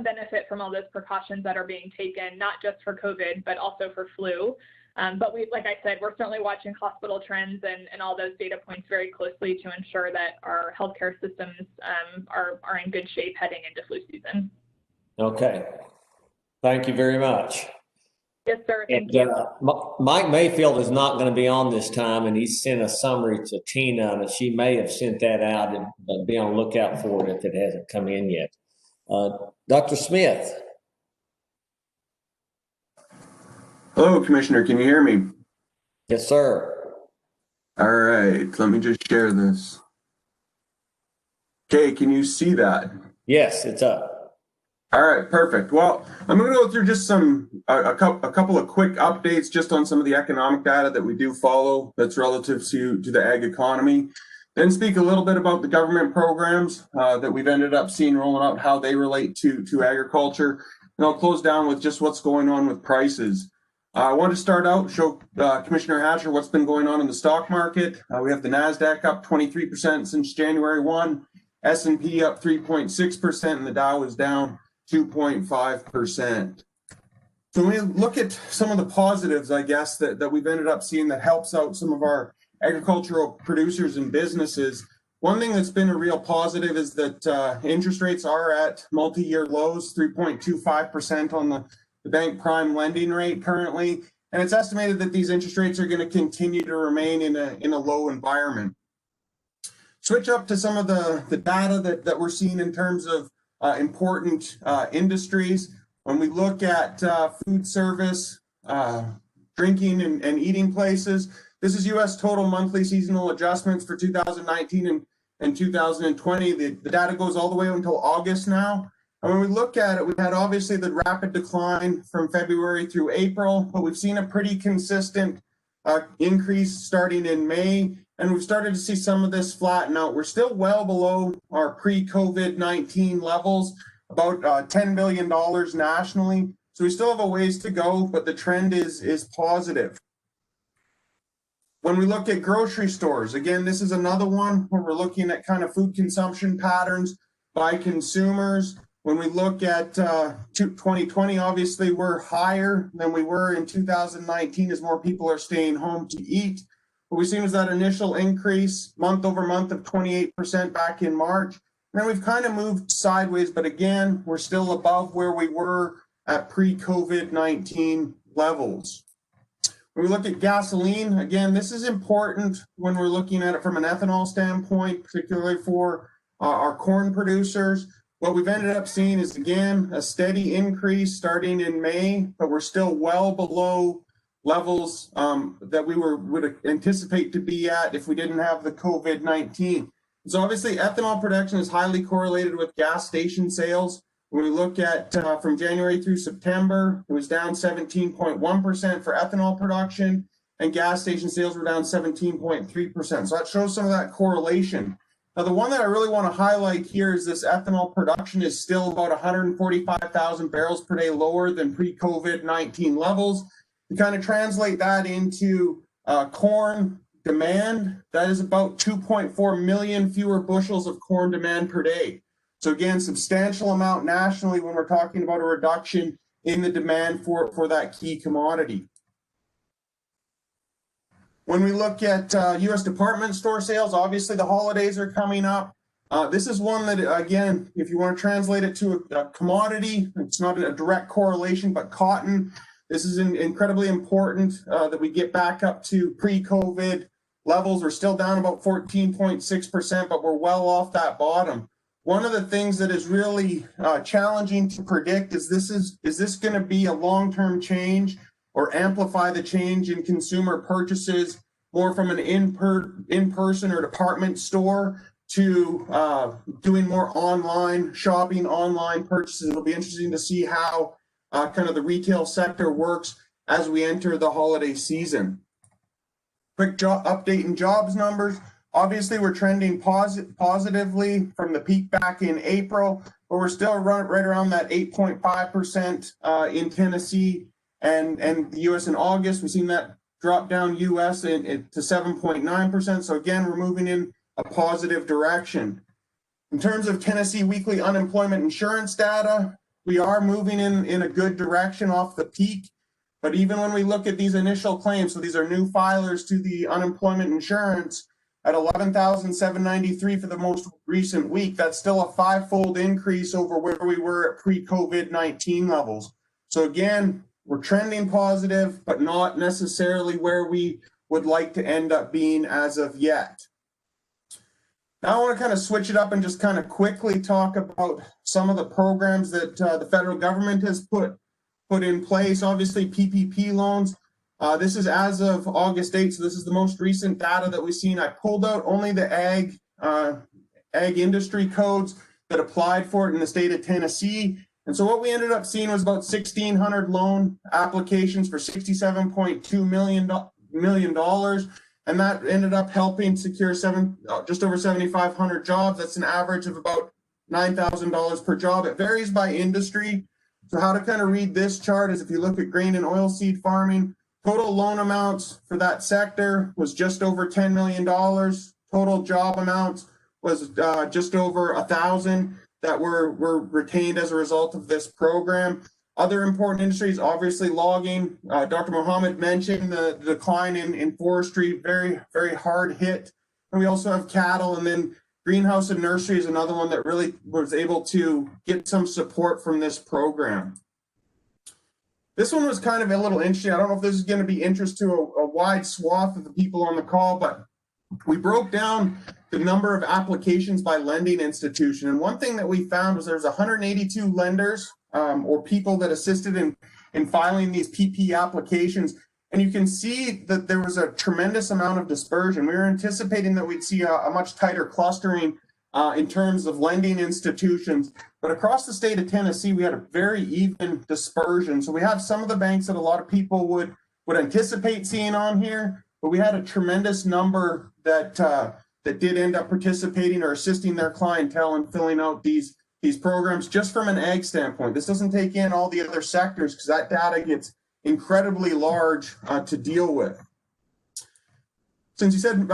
S5: benefit from all those precautions that are being taken, not just for COVID, but also for flu. But like I said, we're certainly watching hospital trends and all those data points very closely to ensure that our healthcare systems are in good shape heading into flu season.
S1: Okay. Thank you very much.
S5: Yes, sir. Thank you.
S1: Mike Mayfield is not going to be on this time, and he sent a summary to Tina, and she may have sent that out, but be on the lookout for it if it hasn't come in yet. Dr. Smith.
S6: Hello, Commissioner. Can you hear me?
S1: Yes, sir.
S6: All right. Let me just share this. Okay. Can you see that?
S1: Yes, it's up.
S6: All right. Perfect. Well, I'm going to go through just a couple of quick updates just on some of the economic data that we do follow that's relative to the ag economy. Then speak a little bit about the government programs that we've ended up seeing rolling out, how they relate to agriculture. And I'll close down with just what's going on with prices. I want to start out, show Commissioner Hatcher what's been going on in the stock market. We have the NASDAQ up 23% since January 1, S&P up 3.6%, and the Dow is down 2.5%. So when we look at some of the positives, I guess, that we've ended up seeing that helps out some of our agricultural producers and businesses, one thing that's been a real positive is that interest rates are at multi-year lows, 3.25% on the bank prime lending rate currently, and it's estimated that these interest rates are going to continue to remain in a low environment. Switch up to some of the data that we're seeing in terms of important industries. When we look at food service, drinking and eating places, this is U.S. total monthly seasonal adjustments for 2019 and 2020. The data goes all the way until August now. And when we look at it, we've had obviously the rapid decline from February through April, but we've seen a pretty consistent increase starting in May, and we've started to see some of this flatten out. We're still well below our pre-COVID-19 levels, about $10 billion nationally. So we still have a ways to go, but the trend is positive. When we look at grocery stores, again, this is another one where we're looking at kind of food consumption patterns by consumers. When we look at 2020, obviously we're higher than we were in 2019 as more people are staying home to eat. What we've seen is that initial increase month over month of 28% back in March. And then we've kind of moved sideways, but again, we're still above where we were at pre-COVID-19 levels. When we look at gasoline, again, this is important when we're looking at it from an ethanol standpoint, particularly for our corn producers. What we've ended up seeing is, again, a steady increase starting in May, but we're still well below levels that we would anticipate to be at if we didn't have the COVID-19. So obviously, ethanol production is highly correlated with gas station sales. When we look at from January through September, it was down 17.1% for ethanol production, and gas station sales were down 17.3%. So that shows some of that correlation. Now, the one that I really want to highlight here is this ethanol production is still about 145,000 barrels per day lower than pre-COVID-19 levels. To kind of translate that into corn demand, that is about 2.4 million fewer bushels of corn demand per day. So again, substantial amount nationally when we're talking about a reduction in the demand for that key commodity. When we look at U.S. department store sales, obviously the holidays are coming up. This is one that, again, if you want to translate it to a commodity, it's not a direct correlation, but cotton, this is incredibly important that we get back up to pre-COVID levels. We're still down about 14.6%, but we're well off that bottom. One of the things that is really challenging to predict is this going to be a long-term change or amplify the change in consumer purchases more from an in-person or department store to doing more online shopping, online purchases. It'll be interesting to see how kind of the retail sector works as we enter the holiday season. Quick update in jobs numbers. Obviously, we're trending positively from the peak back in April, but we're still right around that 8.5% in Tennessee and the U.S. in August. We've seen that drop down U.S. to 7.9%. So again, we're moving in a positive direction. In terms of Tennessee weekly unemployment insurance data, we are moving in a good direction off the peak. But even when we look at these initial claims, so these are new filers to the unemployment insurance at 11,793 for the most recent week, that's still a five-fold increase over where we were at pre-COVID-19 levels. So again, we're trending positive, but not necessarily where we would like to end up being as of yet. Now I want to kind of switch it up and just kind of quickly talk about some of the programs that the federal government has put in place. Obviously, PPP loans. This is as of August 8th, so this is the most recent data that we've seen. I pulled out only the ag industry codes that applied for it in the state of Tennessee. And so what we ended up seeing was about 1,600 loan applications for $67.2 million. And that ended up helping secure just over 7,500 jobs. That's an average of about $9,000 per job. It varies by industry. So how to kind of read this chart is if you look at grain and oilseed farming, total loan amounts for that sector was just over $10 million. Total job amounts was just over 1,000 that were retained as a result of this program. Other important industries, obviously logging. Dr. Mohammed mentioned the decline in forestry, very, very hard hit. And we also have cattle, and then greenhouse and nursery is another one that really was able to get some support from this program. This one was kind of a little interesting. I don't know if this is going to be interest to a wide swath of the people on the call, but we broke down the number of applications by lending institution. And one thing that we found was there's 182 lenders or people that assisted in filing these PP applications. And you can see that there was a tremendous amount of dispersion. We were anticipating that we'd see a much tighter clustering in terms of lending institutions. But across the state of Tennessee, we had a very even dispersion. So we have some of the banks that a lot of people would anticipate seeing on here, but we had a tremendous number that did end up participating or assisting their clientele in filling out these programs just from an ag standpoint. This doesn't take in all the other sectors because that data gets incredibly large to deal with. Since you said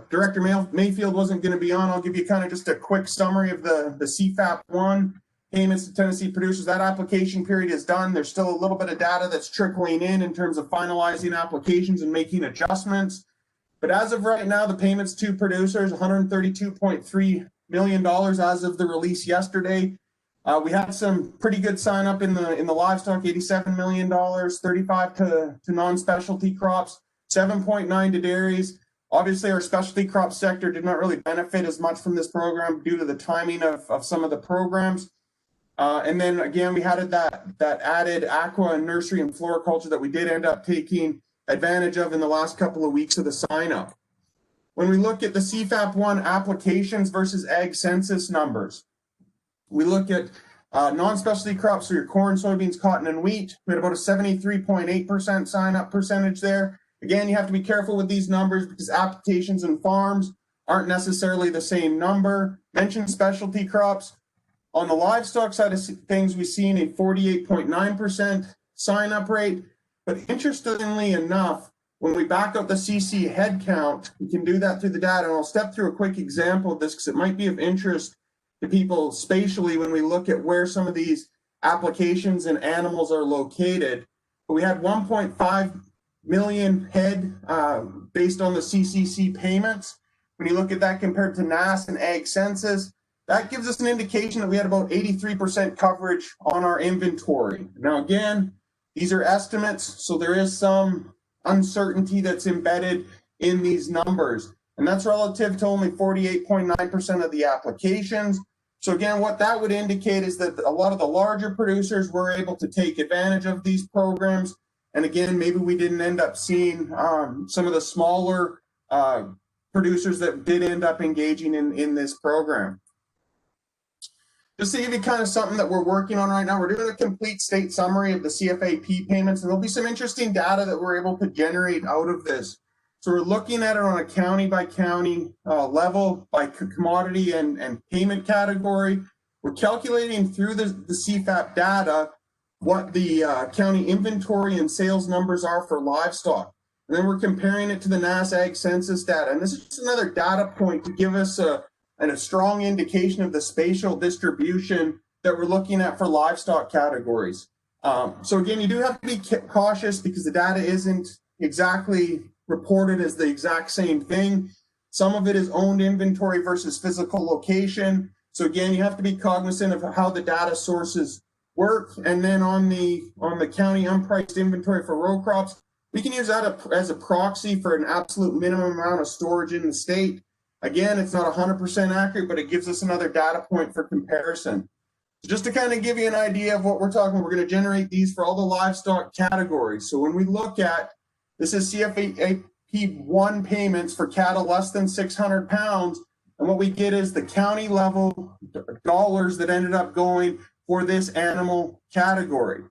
S6: Director Mayfield wasn't going to be on, I'll give you kind of just a quick summary of the Cfap 1 payments to Tennessee producers. That application period is done. There's still a little bit of data that's trickling in terms of finalizing applications and making adjustments. But as of right now, the payments to producers, $132.3 million as of the release yesterday. We had some pretty good sign up in the livestock, $87 million, 35 to non-specialty crops, 7.9 to dairies. Obviously, our specialty crop sector did not really benefit as much from this program due to the timing of some of the programs. And then again, we had that added aqua and nursery and floriculture that we did end up taking advantage of in the last couple of weeks of the sign up. When we look at the Cfap 1 applications versus ag census numbers, we look at non-specialty crops, so your corn, soybeans, cotton, and wheat. We had about a 73.8% sign-up percentage there. Again, you have to be careful with these numbers because applications and farms aren't necessarily the same number. Mentioned specialty crops. On the livestock side of things, we've seen a 48.9% sign-up rate. But interestingly enough, when we back out the CC head count, we can do that through the data. And I'll step through a quick example of this because it might be of interest to people spatially when we look at where some of these applications and animals are located. But we had 1.5 million head based on the CCC payments. When you look at that compared to NAS and Ag Census, that gives us an indication that we had about 83% coverage on our inventory. Now, again, these are estimates, so there is some uncertainty that's embedded in these numbers. And that's relative to only 48.9% of the applications. So again, what that would indicate is that a lot of the larger producers were able to take advantage of these programs. And again, maybe we didn't end up seeing some of the smaller producers that did end up engaging in this program. Just to give you kind of something that we're working on right now, we're doing a complete state summary of the CFAP payments, and there'll be some interesting data that we're able to generate out of this. So we're looking at it on a county by county level, by commodity and payment category. We're calculating through the Cfap data what the county inventory and sales numbers are for livestock. And then we're comparing it to the NAS Ag Census data. And this is just another data point to give us a strong indication of the spatial distribution that we're looking at for livestock categories. So again, you do have to be cautious because the data isn't exactly reported as the exact same thing. Some of it is owned inventory versus physical location. So again, you have to be cognizant of how the data sources work. And then on the county unpriced inventory for row crops, we can use that as a proxy for an absolute minimum amount of storage in the state. Again, it's not 100% accurate, but it gives us another data point for comparison. So just to kind of give you an idea of what we're talking, we're going to generate these for all the livestock categories. So when we look at, this is CFAP1 payments for cattle less than 600 pounds, and what we get is the county level dollars that ended up going for this animal category,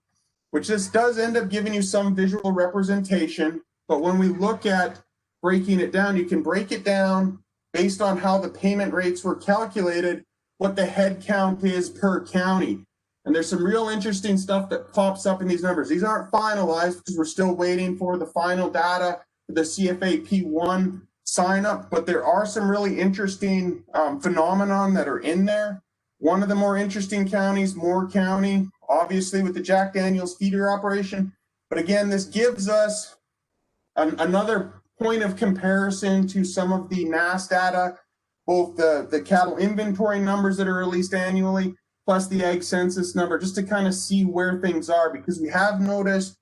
S6: which this does end up giving you some visual representation. But when we look at breaking it down, you can break it down based on how the payment rates were calculated, what the head count is per county. And there's some real interesting stuff that pops up in these numbers. These aren't finalized because we're still waiting for the final data for the CFAP1 sign up, but there are some really interesting phenomenon that are in there. One of the more interesting counties, Moore County, obviously with the Jack Daniels feeder operation. But again, this gives us another point of comparison to some of the NAS data, both the cattle inventory numbers that are released annually, plus the Ag Census number, just to kind of see where things are, because we have noticed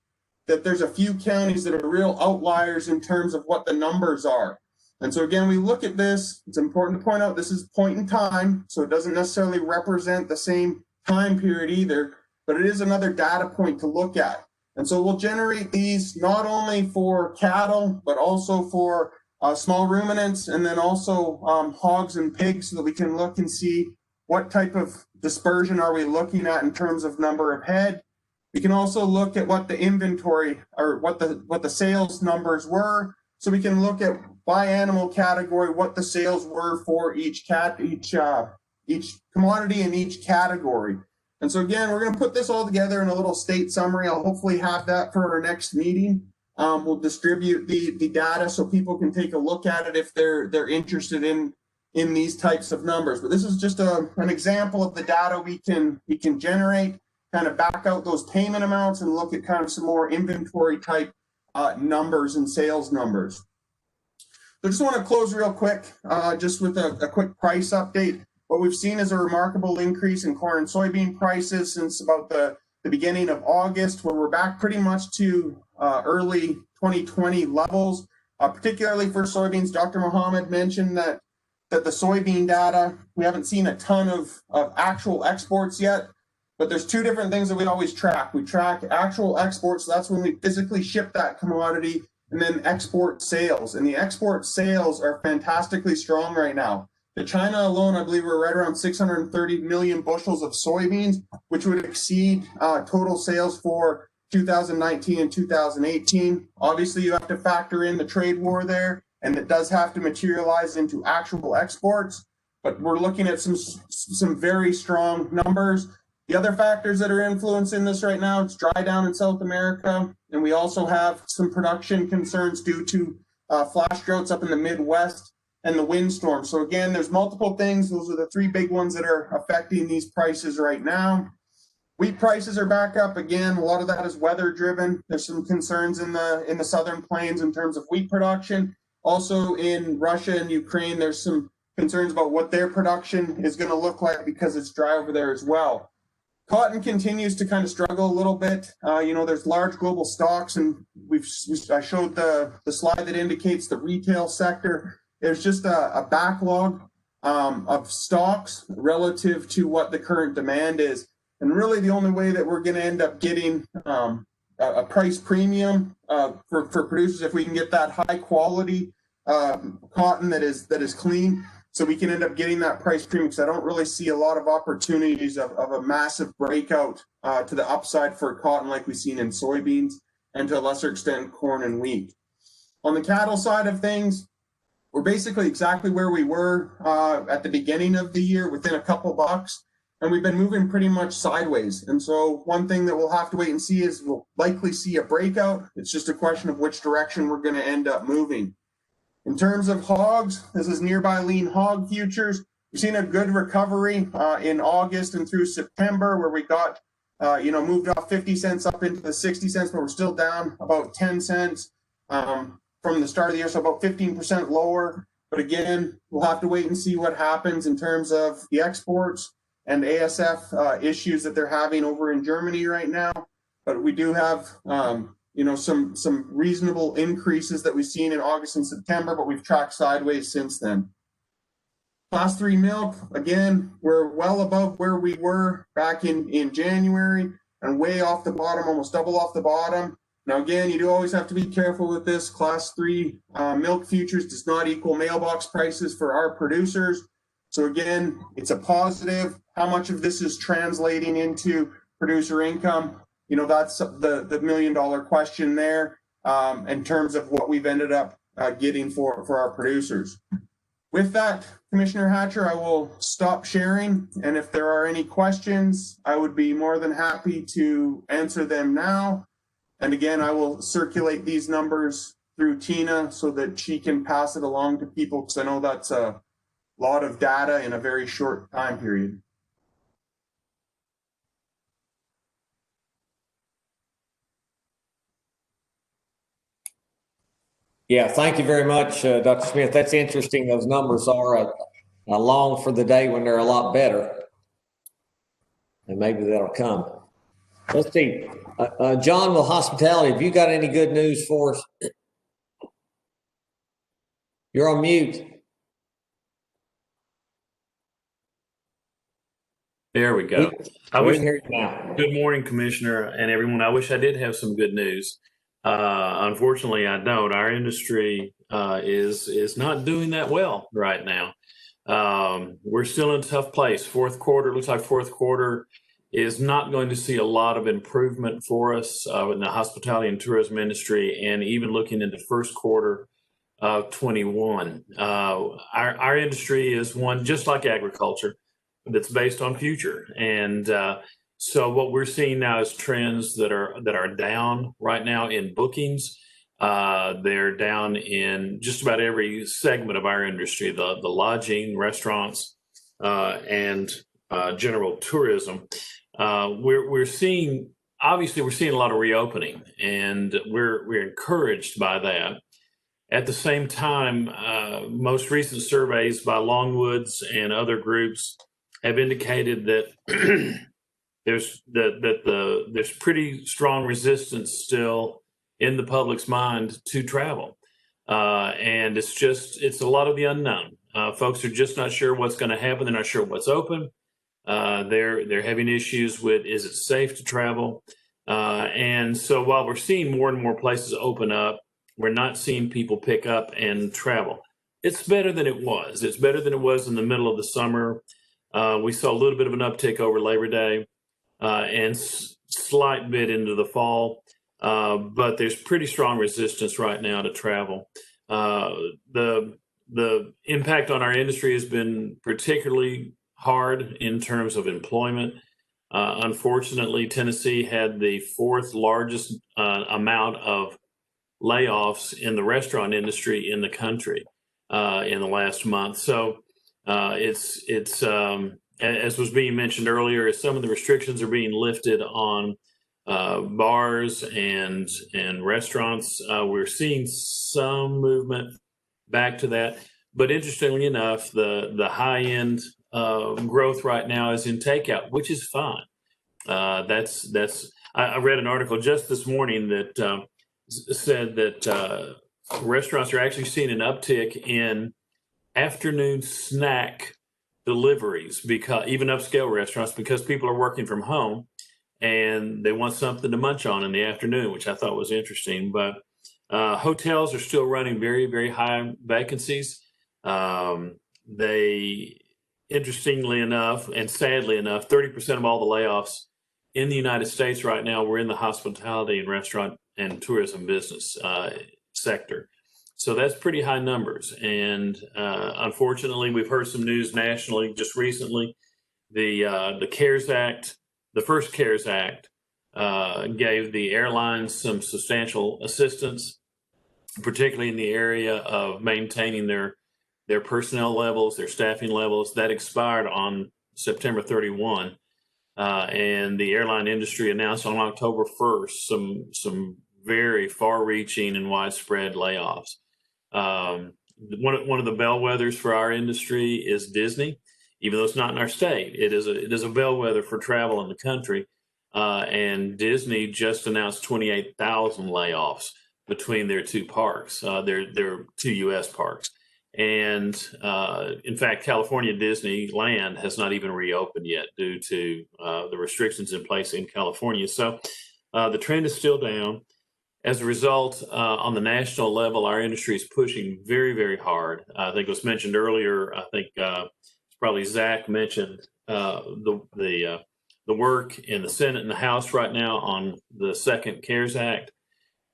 S6: that there's a few counties that are real outliers in terms of what the numbers are. And so again, we look at this, it's important to point out this is point in time, so it doesn't necessarily represent the same time period either, but it is another data point to look at. And so we'll generate these not only for cattle, but also for small ruminants, and then also hogs and pigs, so that we can look and see what type of dispersion are we looking at in terms of number of head. We can also look at what the inventory or what the sales numbers were, so we can look at by animal category what the sales were for each commodity in each category. And so again, we're going to put this all together in a little state summary. I'll hopefully have that for our next meeting. We'll distribute the data so people can take a look at it if they're interested in these types of numbers. But this is just an example of the data we can generate, kind of back out those payment amounts and look at kind of some more inventory type numbers and sales numbers. So I just want to close real quick, just with a quick price update. What we've seen is a remarkable increase in corn and soybean prices since about the beginning of August, where we're back pretty much to early 2020 levels, particularly for soybeans. Dr. Mohammed mentioned that the soybean data, we haven't seen a ton of actual exports yet, but there's two different things that we always track. We track actual exports, so that's when we physically ship that commodity, and then export sales. And the export sales are fantastically strong right now. To China alone, I believe we're right around 630 million bushels of soybeans, which would exceed total sales for 2019 and 2018. Obviously, you have to factor in the trade war there and it does have to materialize into actual exports, but we're looking at some very strong numbers. The other factors that are influencing this right now, it's dry down in South America, and we also have some production concerns due to flash droughts up in the Midwest and the windstorm. So again, there's multiple things. Those are the three big ones that are affecting these prices right now. Wheat prices are back up again. A lot of that is weather driven. There's some concerns in the southern plains in terms of wheat production. Also in Russia and Ukraine, there's some concerns about what their production is going to look like because it's dry over there as well. Cotton continues to kind of struggle a little bit. There's large global stocks, and I showed the slide that indicates the retail sector. There's just a backlog of stocks relative to what the current demand is. And really the only way that we're going to end up getting a price premium for producers, if we can get that high quality cotton that is clean, so we can end up getting that price premium, because I don't really see a lot of opportunities of a massive breakout to the upside for cotton like we've seen in soybeans, and to a lesser extent corn and wheat. On the cattle side of things, we're basically exactly where we were at the beginning of the year, within a couple bucks, and we've been moving pretty much sideways. And so one thing that we'll have to wait and see is we'll likely see a breakout. It's just a question of which direction we're going to end up moving. In terms of hogs, this is nearby lean hog futures. We've seen a good recovery in August and through September, where we got, moved off 50 cents up into the 60 cents, but we're still down about 10 cents from the start of the year, so about 15% lower. But again, we'll have to wait and see what happens in terms of the exports and ASF issues that they're having over in Germany right now. But we do have some reasonable increases that we've seen in August and September, but we've tracked sideways since then. Class 3 milk, again, we're well above where we were back in January, and way off the bottom, almost double off the bottom. Now, again, you do always have to be careful with this. Class 3 milk futures does not equal mailbox prices for our producers. So again, it's a positive. How much of this is translating into producer income? That's the $1 million question there in terms of what we've ended up getting for our producers. With that, Commissioner Hatcher, I will stop sharing. And if there are any questions, I would be more than happy to answer them now. And again, I will circulate these numbers through Tina so that she can pass it along to people, because I know that's a lot of data in a very short time period.
S1: Yeah, thank you very much, Dr. Smith. That's interesting. Those numbers are long for the day when they're a lot better. And maybe that'll come. Let's see. John with Hospitality, have you got any good news for us? You're on mute.
S7: There we go.
S1: We can hear you now.
S7: Good morning, Commissioner and everyone. I wish I did have some good news. Unfortunately, I don't. Our industry is not doing that well right now. We're still in a tough place. Looks like fourth quarter is not going to see a lot of improvement for us in the hospitality and tourism industry, and even looking into first quarter of 21. Our industry is one just like agriculture that's based on future, and so what we're seeing now is trends that are down right now in bookings. They're down in just about every segment of our industry, the lodging, restaurants, and general tourism. We're seeing a lot of reopening, and we're encouraged by that. At the same time, most recent surveys by Longwoods and other groups have indicated that there's pretty strong resistance still in the public's mind to travel, and it's a lot of the unknown. Folks are just not sure what's going to happen. They're not sure what's open. They're having issues with, is it safe to travel? And so while we're seeing more and more places open up, we're not seeing people pick up and travel. It's better than it was. It's better than it was in the middle of the summer. We saw a little bit of an uptick over Labor Day and slight bit into the fall, but there's pretty strong resistance right now to travel. The impact on our industry has been particularly hard in terms of employment. Unfortunately, Tennessee had the fourth largest amount of layoffs in the restaurant industry in the country in the last month. So it's as was being mentioned earlier, as some of the restrictions are being lifted on bars and restaurants, we're seeing some movement back to that. But interestingly enough, the high end growth right now is in takeout, which is fine. I read an article just this morning that said that restaurants are actually seeing an uptick in afternoon snack deliveries, because even upscale restaurants, because people are working from home and they want something to munch on in the afternoon, which I thought was interesting. But hotels are still running very, very high vacancies. They, interestingly enough, and sadly enough, 30% of all the layoffs in the United States right now were in the hospitality and restaurant and tourism business sector. So that's pretty high numbers. And unfortunately, we've heard some news nationally just recently. The CARES Act, the first CARES Act, gave the airlines some substantial assistance, particularly in the area of maintaining their personnel levels, their staffing levels. That expired on September 31. And the airline industry announced on October 1st some very far-reaching and widespread layoffs. One of the bellwethers for our industry is Disney, even though it's not in our state. It is a bellwether for travel in the country. And Disney just announced 28,000 layoffs between their two parks, their two U.S. parks. And in fact, California Disneyland has not even reopened yet due to the restrictions in place in California. So the trend is still down. As a result, on the national level, our industry is pushing very, very hard. I think it was mentioned earlier. I think it's probably Zach mentioned the work in the Senate and the House right now on the second CARES Act.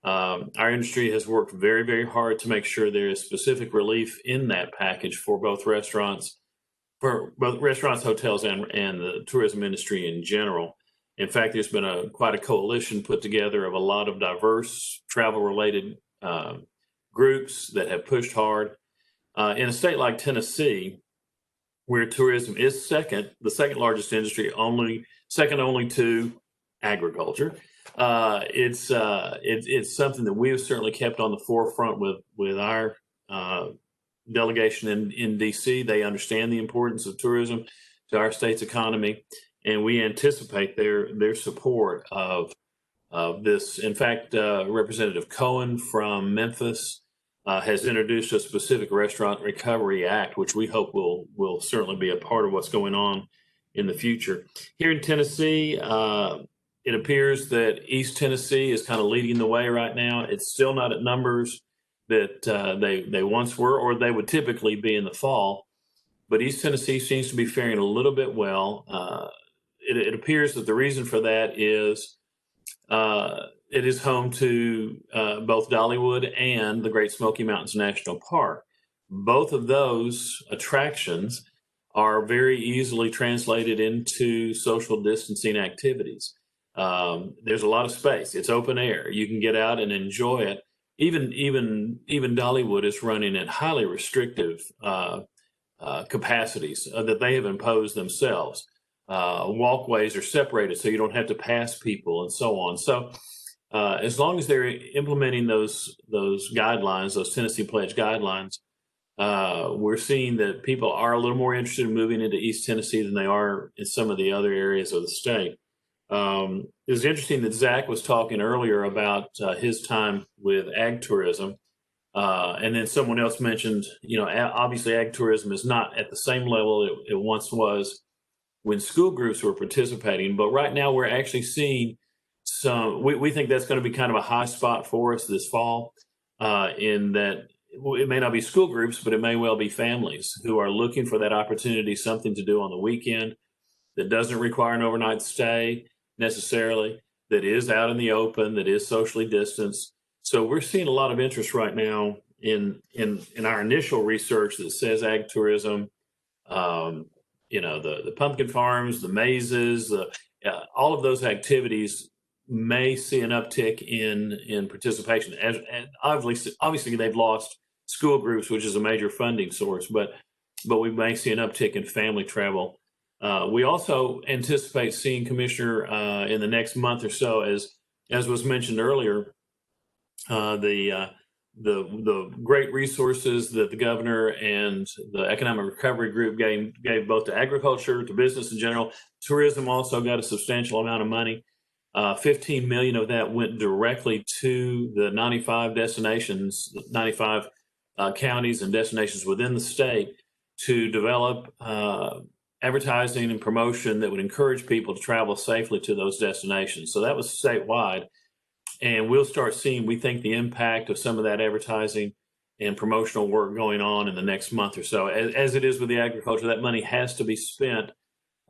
S7: Our industry has worked very, very hard to make sure there is specific relief in that package for both restaurants, hotels, and the tourism industry in general. In fact, there's been quite a coalition put together of a lot of diverse travel-related groups that have pushed hard. In a state like Tennessee, where tourism is the second largest industry, second only to agriculture, it's something that we have certainly kept on the forefront with our delegation in DC. They understand the importance of tourism to our state's economy, and we anticipate their support of this. In fact, Representative Cohen from Memphis has introduced a specific Restaurant Recovery Act, which we hope will certainly be a part of what's going on in the future. Here in Tennessee, it appears that East Tennessee is kind of leading the way right now. It's still not at numbers that they once were, or they would typically be in the fall. But East Tennessee seems to be faring a little bit well. It appears that the reason for that is it is home to both Dollywood and the Great Smoky Mountains National Park. Both of those attractions are very easily translated into social distancing activities. There's a lot of space. It's open air. You can get out and enjoy it. Even Dollywood is running at highly restrictive capacities that they have imposed themselves. Walkways are separated so you don't have to pass people and so on. So as long as they're implementing those guidelines, those Tennessee Pledge guidelines, we're seeing that people are a little more interested in moving into East Tennessee than they are in some of the other areas of the state. It was interesting that Zach was talking earlier about his time with ag tourism. And then someone else mentioned, obviously ag tourism is not at the same level it once was when school groups were participating. But right now we're actually seeing we think that's going to be kind of a high spot for us this fall, in that it may not be school groups, but it may well be families who are looking for that opportunity, something to do on the weekend that doesn't require an overnight stay necessarily, that is out in the open, that is socially distanced. So we're seeing a lot of interest right now in our initial research that says ag tourism, the pumpkin farms, the mazes, all of those activities may see an uptick in participation. And obviously they've lost school groups, which is a major funding source, but we may see an uptick in family travel. We also anticipate seeing, Commissioner, in the next month or so, as was mentioned earlier, the great resources that the governor and the Economic Recovery Group gave both to agriculture, to business in general. Tourism also got a substantial amount of money. 15 million of that went directly to the 95 destinations, 95 counties and destinations within the state to develop advertising and promotion that would encourage people to travel safely to those destinations. So that was statewide. And we'll start seeing, we think, the impact of some of that advertising and promotional work going on in the next month or so. As it is with the agriculture, that money has to be spent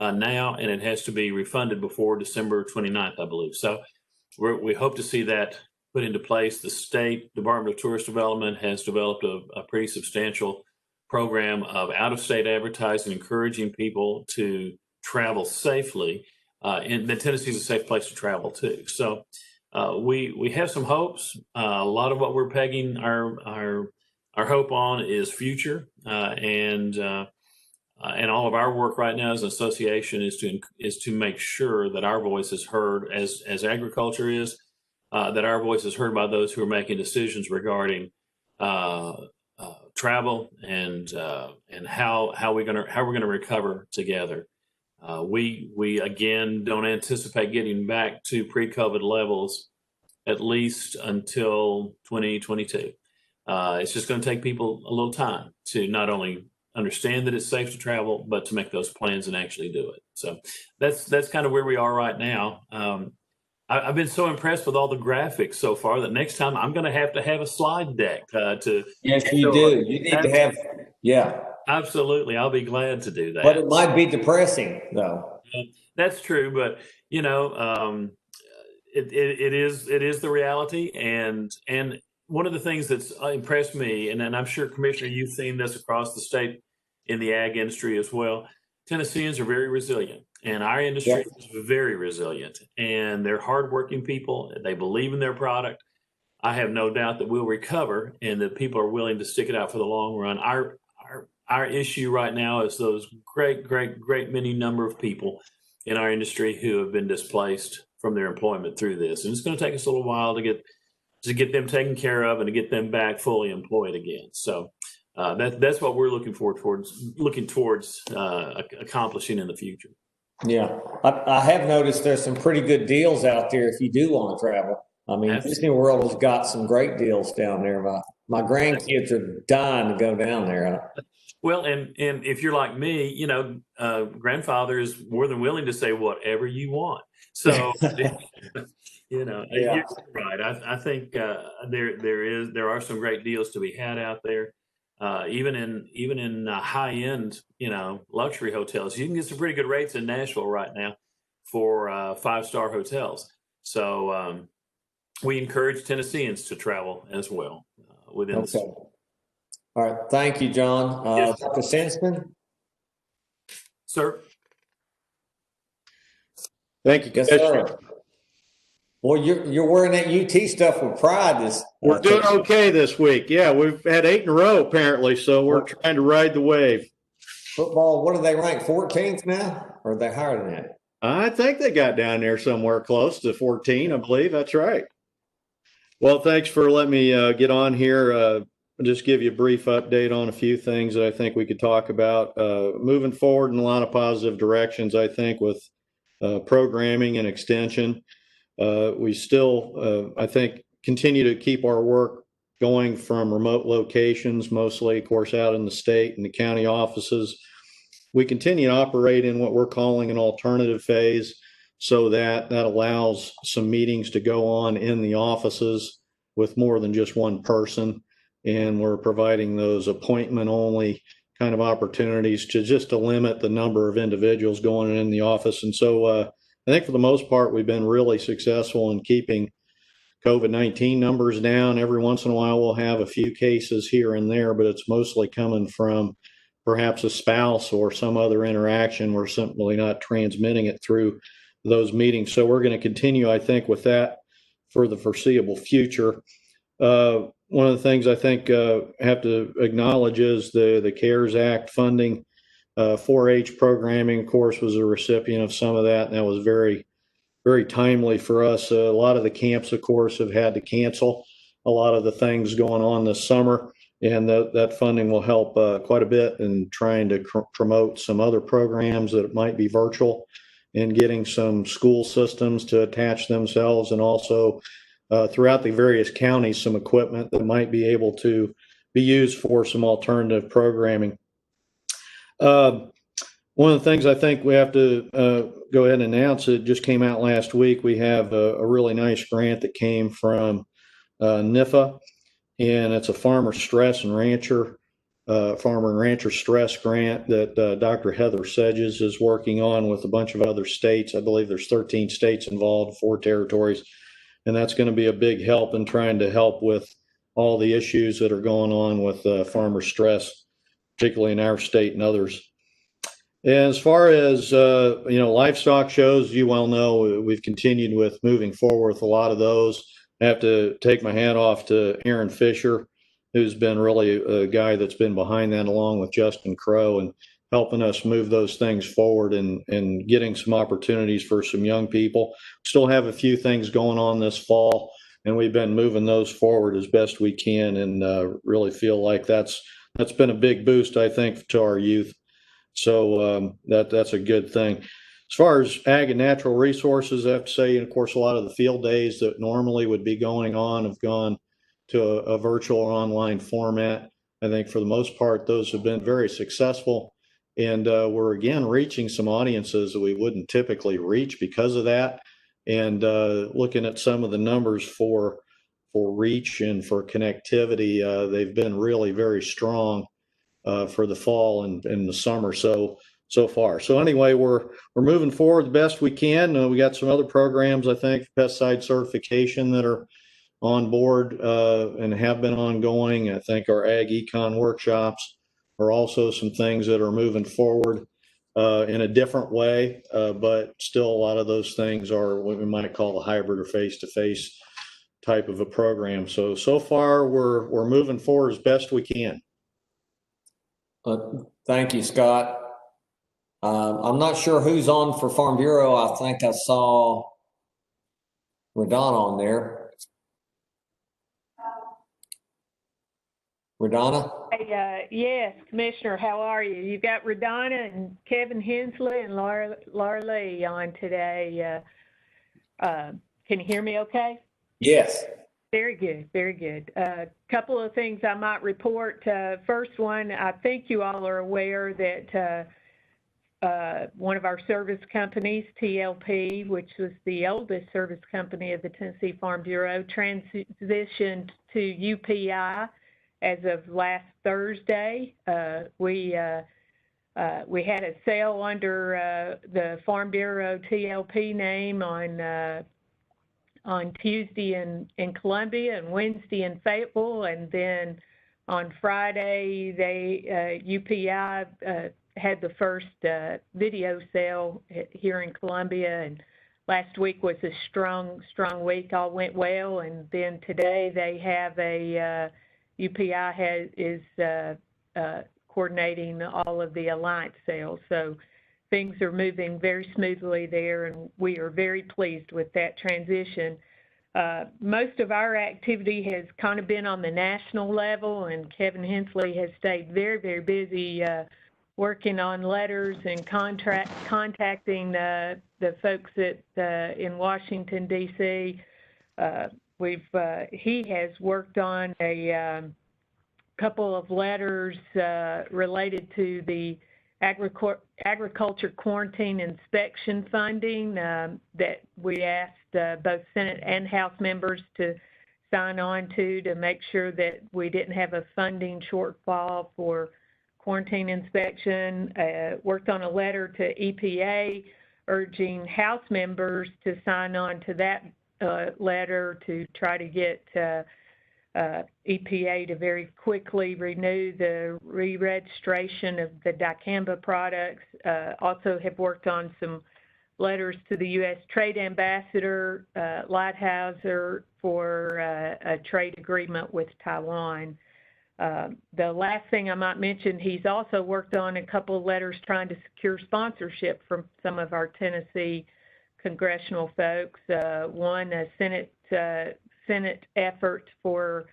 S7: now, and it has to be refunded before December 29th, I believe. So we hope to see that put into place. The State Department of Tourist Development has developed a pretty substantial program of out-of-state advertising, encouraging people to travel safely. And Tennessee is a safe place to travel too. So we have some hopes. A lot of what we're pegging our hope on is future, and all of our work right now as an association is to make sure that our voice is heard, as agriculture is, that our voice is heard by those who are making decisions regarding travel and how we're gonna recover together. We again don't anticipate getting back to pre-COVID levels at least until 2022. It's just going to take people a little time to not only understand that it's safe to travel, but to make those plans and actually do it. So that's kind of where we are right now. I've been so impressed with all the graphics so far that next time I'm going to have a slide deck to.
S1: Yes, you do. You need to have, yeah.
S7: Absolutely. I'll be glad to do that.
S1: But it might be depressing, though.
S7: That's true. But, it is the reality. And one of the things that's impressed me, and I'm sure, Commissioner, you've seen this across the state in the ag industry as well, Tennesseans are very resilient. And our industry is very resilient. And they're hardworking people. They believe in their product. I have no doubt that we'll recover and that people are willing to stick it out for the long run. Our issue right now is those great many number of people in our industry who have been displaced from their employment through this. And it's going to take us a little while to get them taken care of and to get them back fully employed again. So that's what we're looking towards accomplishing in the future.
S1: Yeah, I have noticed there's some pretty good deals out there if you do want to travel. I mean, Disney World has got some great deals down there. My grandkids are dying to go down there.
S7: Well, and if you're like me, grandfather is more than willing to say whatever you want. So, you're right. I think there are some great deals to be had out there. Even in high end, luxury hotels, you can get some pretty good rates in Nashville right now for 5-star hotels. So we encourage Tennesseans to travel as well within the state.
S1: All right. Thank you, John.
S7: Yes.
S1: Dr. Sensman?
S7: Sir?
S8: Thank you.
S1: Yes, sir. Well, you're wearing that UT stuff with pride.
S8: We're doing okay this week. Yeah, we've had 8 in a row, apparently, so we're trying to ride the wave.
S1: Football, what do they rank, 14th now? Or are they higher than that?
S8: I think they got down there somewhere close to 14, I believe. That's right. Well, thanks for letting me get on here. I'll just give you a brief update on a few things that I think we could talk about. Moving forward in a lot of positive directions, I think, with programming and extension. We still, I think, continue to keep our work going from remote locations, mostly, of course, out in the state and the county offices. We continue to operate in what we're calling an alternative phase, so that allows some meetings to go on in the offices with more than just one person. And we're providing those appointment-only kind of opportunities to limit the number of individuals going in the office. And so I think for the most part, we've been really successful in keeping COVID-19 numbers down. Every once in a while, we'll have a few cases here and there, but it's mostly coming from perhaps a spouse or some other interaction. We're simply not transmitting it through those meetings. So we're going to continue, I think, with that for the foreseeable future. One of the things I think have to acknowledge is the CARES Act funding. 4-H programming, of course, was a recipient of some of that, and that was very, very timely for us. A lot of the camps, of course, have had to cancel a lot of the things going on this summer, and that funding will help quite a bit in trying to promote some other programs that might be virtual and getting some school systems to attach themselves, and also throughout the various counties, some equipment that might be able to be used for some alternative programming. One of the things I think we have to go ahead and announce, it just came out last week. We have a really nice grant that came from NIFA, and it's a farmer and rancher stress grant that Dr. Heather Sedges is working on with a bunch of other states. I believe there's 13 states involved, 4 territories, and that's going to be a big help in trying to help with all the issues that are going on with farmer stress, particularly in our state and others. And as far as livestock shows, you well know, we've continued with moving forward with a lot of those. I have to take my hat off to Aaron Fisher, who's been really a guy that's been behind that, along with Justin Crow, and helping us move those things forward and getting some opportunities for some young people. Still have a few things going on this fall, and we've been moving those forward as best we can, and really feel like that's been a big boost, I think, to our youth. So that's a good thing. As far as ag and natural resources, I have to say, of course, a lot of the field days that normally would be going on have gone to a virtual or online format. I think for the most part, those have been very successful. And we're again reaching some audiences that we wouldn't typically reach because of that. And looking at some of the numbers for reach and for connectivity, they've been really very strong for the fall and the summer so far. So anyway, we're moving forward the best we can. We got some other programs, I think, pesticide certification that are on board and have been ongoing. I think our ag econ workshops are also some things that are moving forward in a different way, but still a lot of those things are what we might call a hybrid or face-to-face type of a program. So far we're moving forward as best we can.
S1: Thank you, Scott. I'm not sure who's on for Farm Bureau. I think I saw Radonna on there. Radonna?
S9: Hey, yes, Commissioner, how are you? You've got Radonna and Kevin Hensley and Laura Lee on today. Can you hear me okay? Yes. Very good, very good. A couple of things I might report. First one, I think you all are aware that one of our service companies, TLP, which was the oldest service company of the Tennessee Farm Bureau, transitioned to UPI as of last Thursday. We had a sale under the Farm Bureau TLP name on Tuesday in Columbia and Wednesday in Fayetteville, and then on Friday UPI had the first video sale here in Columbia, and last week was a strong week. All went well, and then today they have a UPI is coordinating all of the alliance sales. So things are moving very smoothly there, and we are very pleased with that transition. Most of our activity has kind of been on the national level, and Kevin Hensley has stayed very, very busy working on letters and contacting the folks in Washington, D.C. He has worked on a couple of letters related to the agriculture quarantine inspection funding that we asked both Senate and House members to sign on to make sure that we didn't have a funding shortfall for quarantine inspection. Worked on a letter to EPA urging House members to sign on to that letter to try to get EPA to very quickly renew the re-registration of the dicamba products. Also have worked on some letters to the U.S. Trade Ambassador, Lighthouser, for a trade agreement with Taiwan. The last thing I might mention, he's also worked on a couple of letters trying to secure sponsorship from some of our Tennessee congressional folks. One, a Senate effort for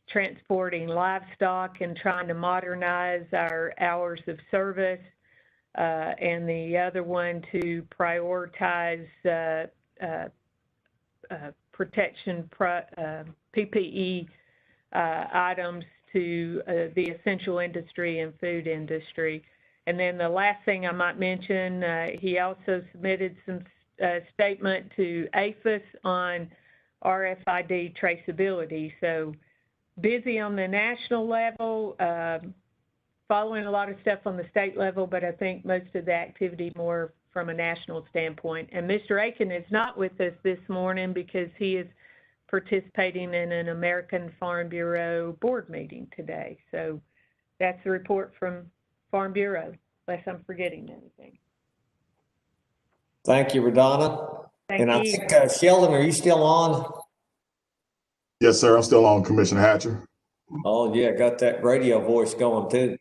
S9: transporting livestock and trying to modernize our hours of service, and the other one to prioritize protection PPE items to the essential industry and food industry. And then the last thing I might mention, he also submitted some statement to APHIS on RFID traceability. So busy on the national level, following a lot of stuff on the state level, but I think most of the activity more from a national standpoint. And Mr. Aiken is not with us this morning because he is participating in an American Farm Bureau board meeting today. So that's the report from Farm Bureau, unless I'm forgetting anything.
S1: Thank you, Radonna.
S9: Thank
S1: and
S9: you.
S1: I think, Sheldon, are you still on?
S10: Yes, sir. I'm still on, Commissioner Hatcher.
S1: Oh, yeah, got that radio voice going too.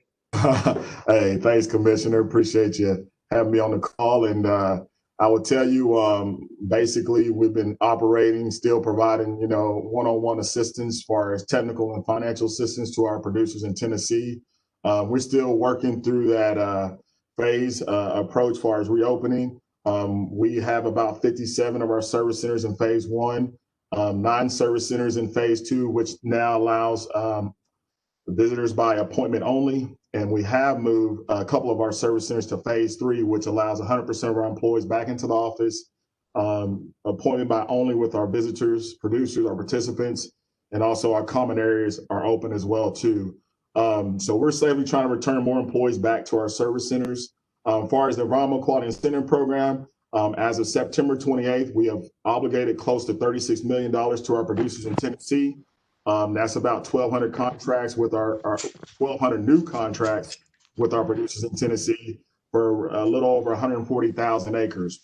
S10: Hey, thanks, Commissioner. Appreciate you having me on the call. And I will tell you, basically, we've been operating, still providing, one-on-one assistance as far as technical and financial assistance to our producers in Tennessee. We're still working through that phase approach as far as reopening. We have about 57 of our service centers in phase 1, 9 service centers in phase 2, which now allows visitors by appointment only. And we have moved a couple of our service centers to phase 3, which allows 100% of our employees back into the office, appointment by only with our visitors, producers, our participants, and also our common areas are open as well too. So we're safely trying to return more employees back to our service centers. As far as the Environmental Quality Incentive Program, as of September 28th, we have obligated close to $36 million to our producers in Tennessee. That's about 1,200 contracts with our 1,200 new contracts with our producers in Tennessee for a little over 140,000 acres.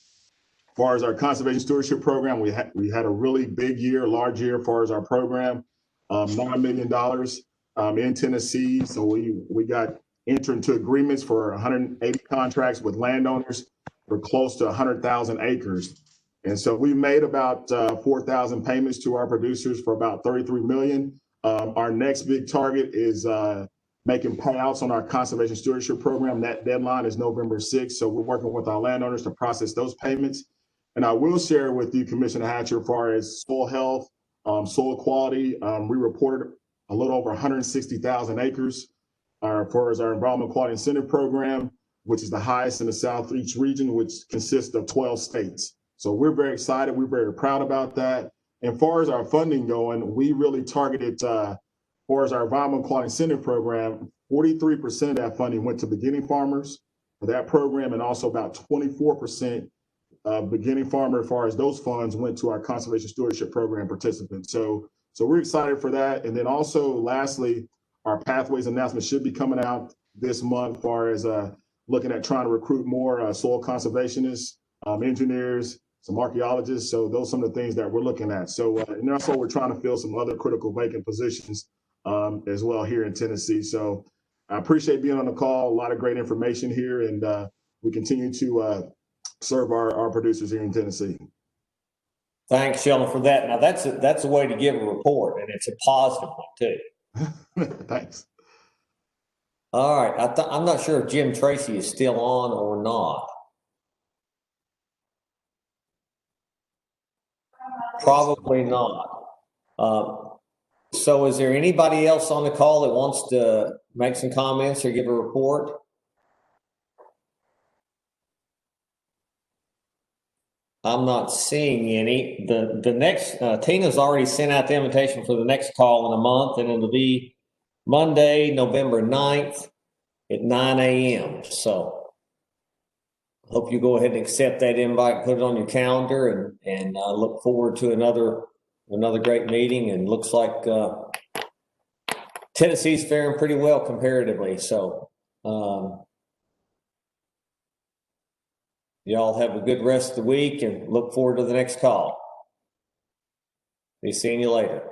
S10: As far as our conservation stewardship program, we had a really big year, large year as far as our program, $9 million in Tennessee. So we got entered into agreements for 180 contracts with landowners for close to 100,000 acres. And so we made about 4,000 payments to our producers for about $33 million. Our next big target is making payouts on our conservation stewardship program. That deadline is November 6th. So we're working with our landowners to process those payments. And I will share with you, Commissioner Hatcher, as far as soil health, soil quality, we reported a little over 160,000 acres as far as our Environmental Quality Incentive Program, which is the highest in the Southeast region, which consists of 12 states. So we're very excited. We're very proud about that. And as far as our funding going, we really targeted, as far as our Environmental Quality Incentive Program, 43% of that funding went to beginning farmers for that program, and also about 24% beginning farmer, as far as those funds went to our Conservation Stewardship Program participants. So we're excited for that. And then also, lastly, our Pathways announcement should be coming out this month as far as looking at trying to recruit more soil conservationists, engineers, some archaeologists. So those are some of the things that we're looking at. So, and also we're trying to fill some other critical vacant positions as well here in Tennessee. So I appreciate being on the call. A lot of great information here, and we continue to serve our producers here in Tennessee.
S1: Thanks, Sheldon, for that. Now that's a way to give a report, and it's a positive one too.
S10: Thanks.
S1: All right, I'm not sure if Jim Tracy is still on or not. Probably not. So is there anybody else on the call that wants to make some comments or give a report? I'm not seeing any. The next, Tina's already sent out the invitation for the next call in a month, and it'll be Monday, November 9th at 9 a.m. So hope you go ahead and accept that invite, put it on your calendar, and look forward to another great meeting. And looks like Tennessee's faring pretty well comparatively. So y'all have a good rest of the week and look forward to the next call. Be seeing you later.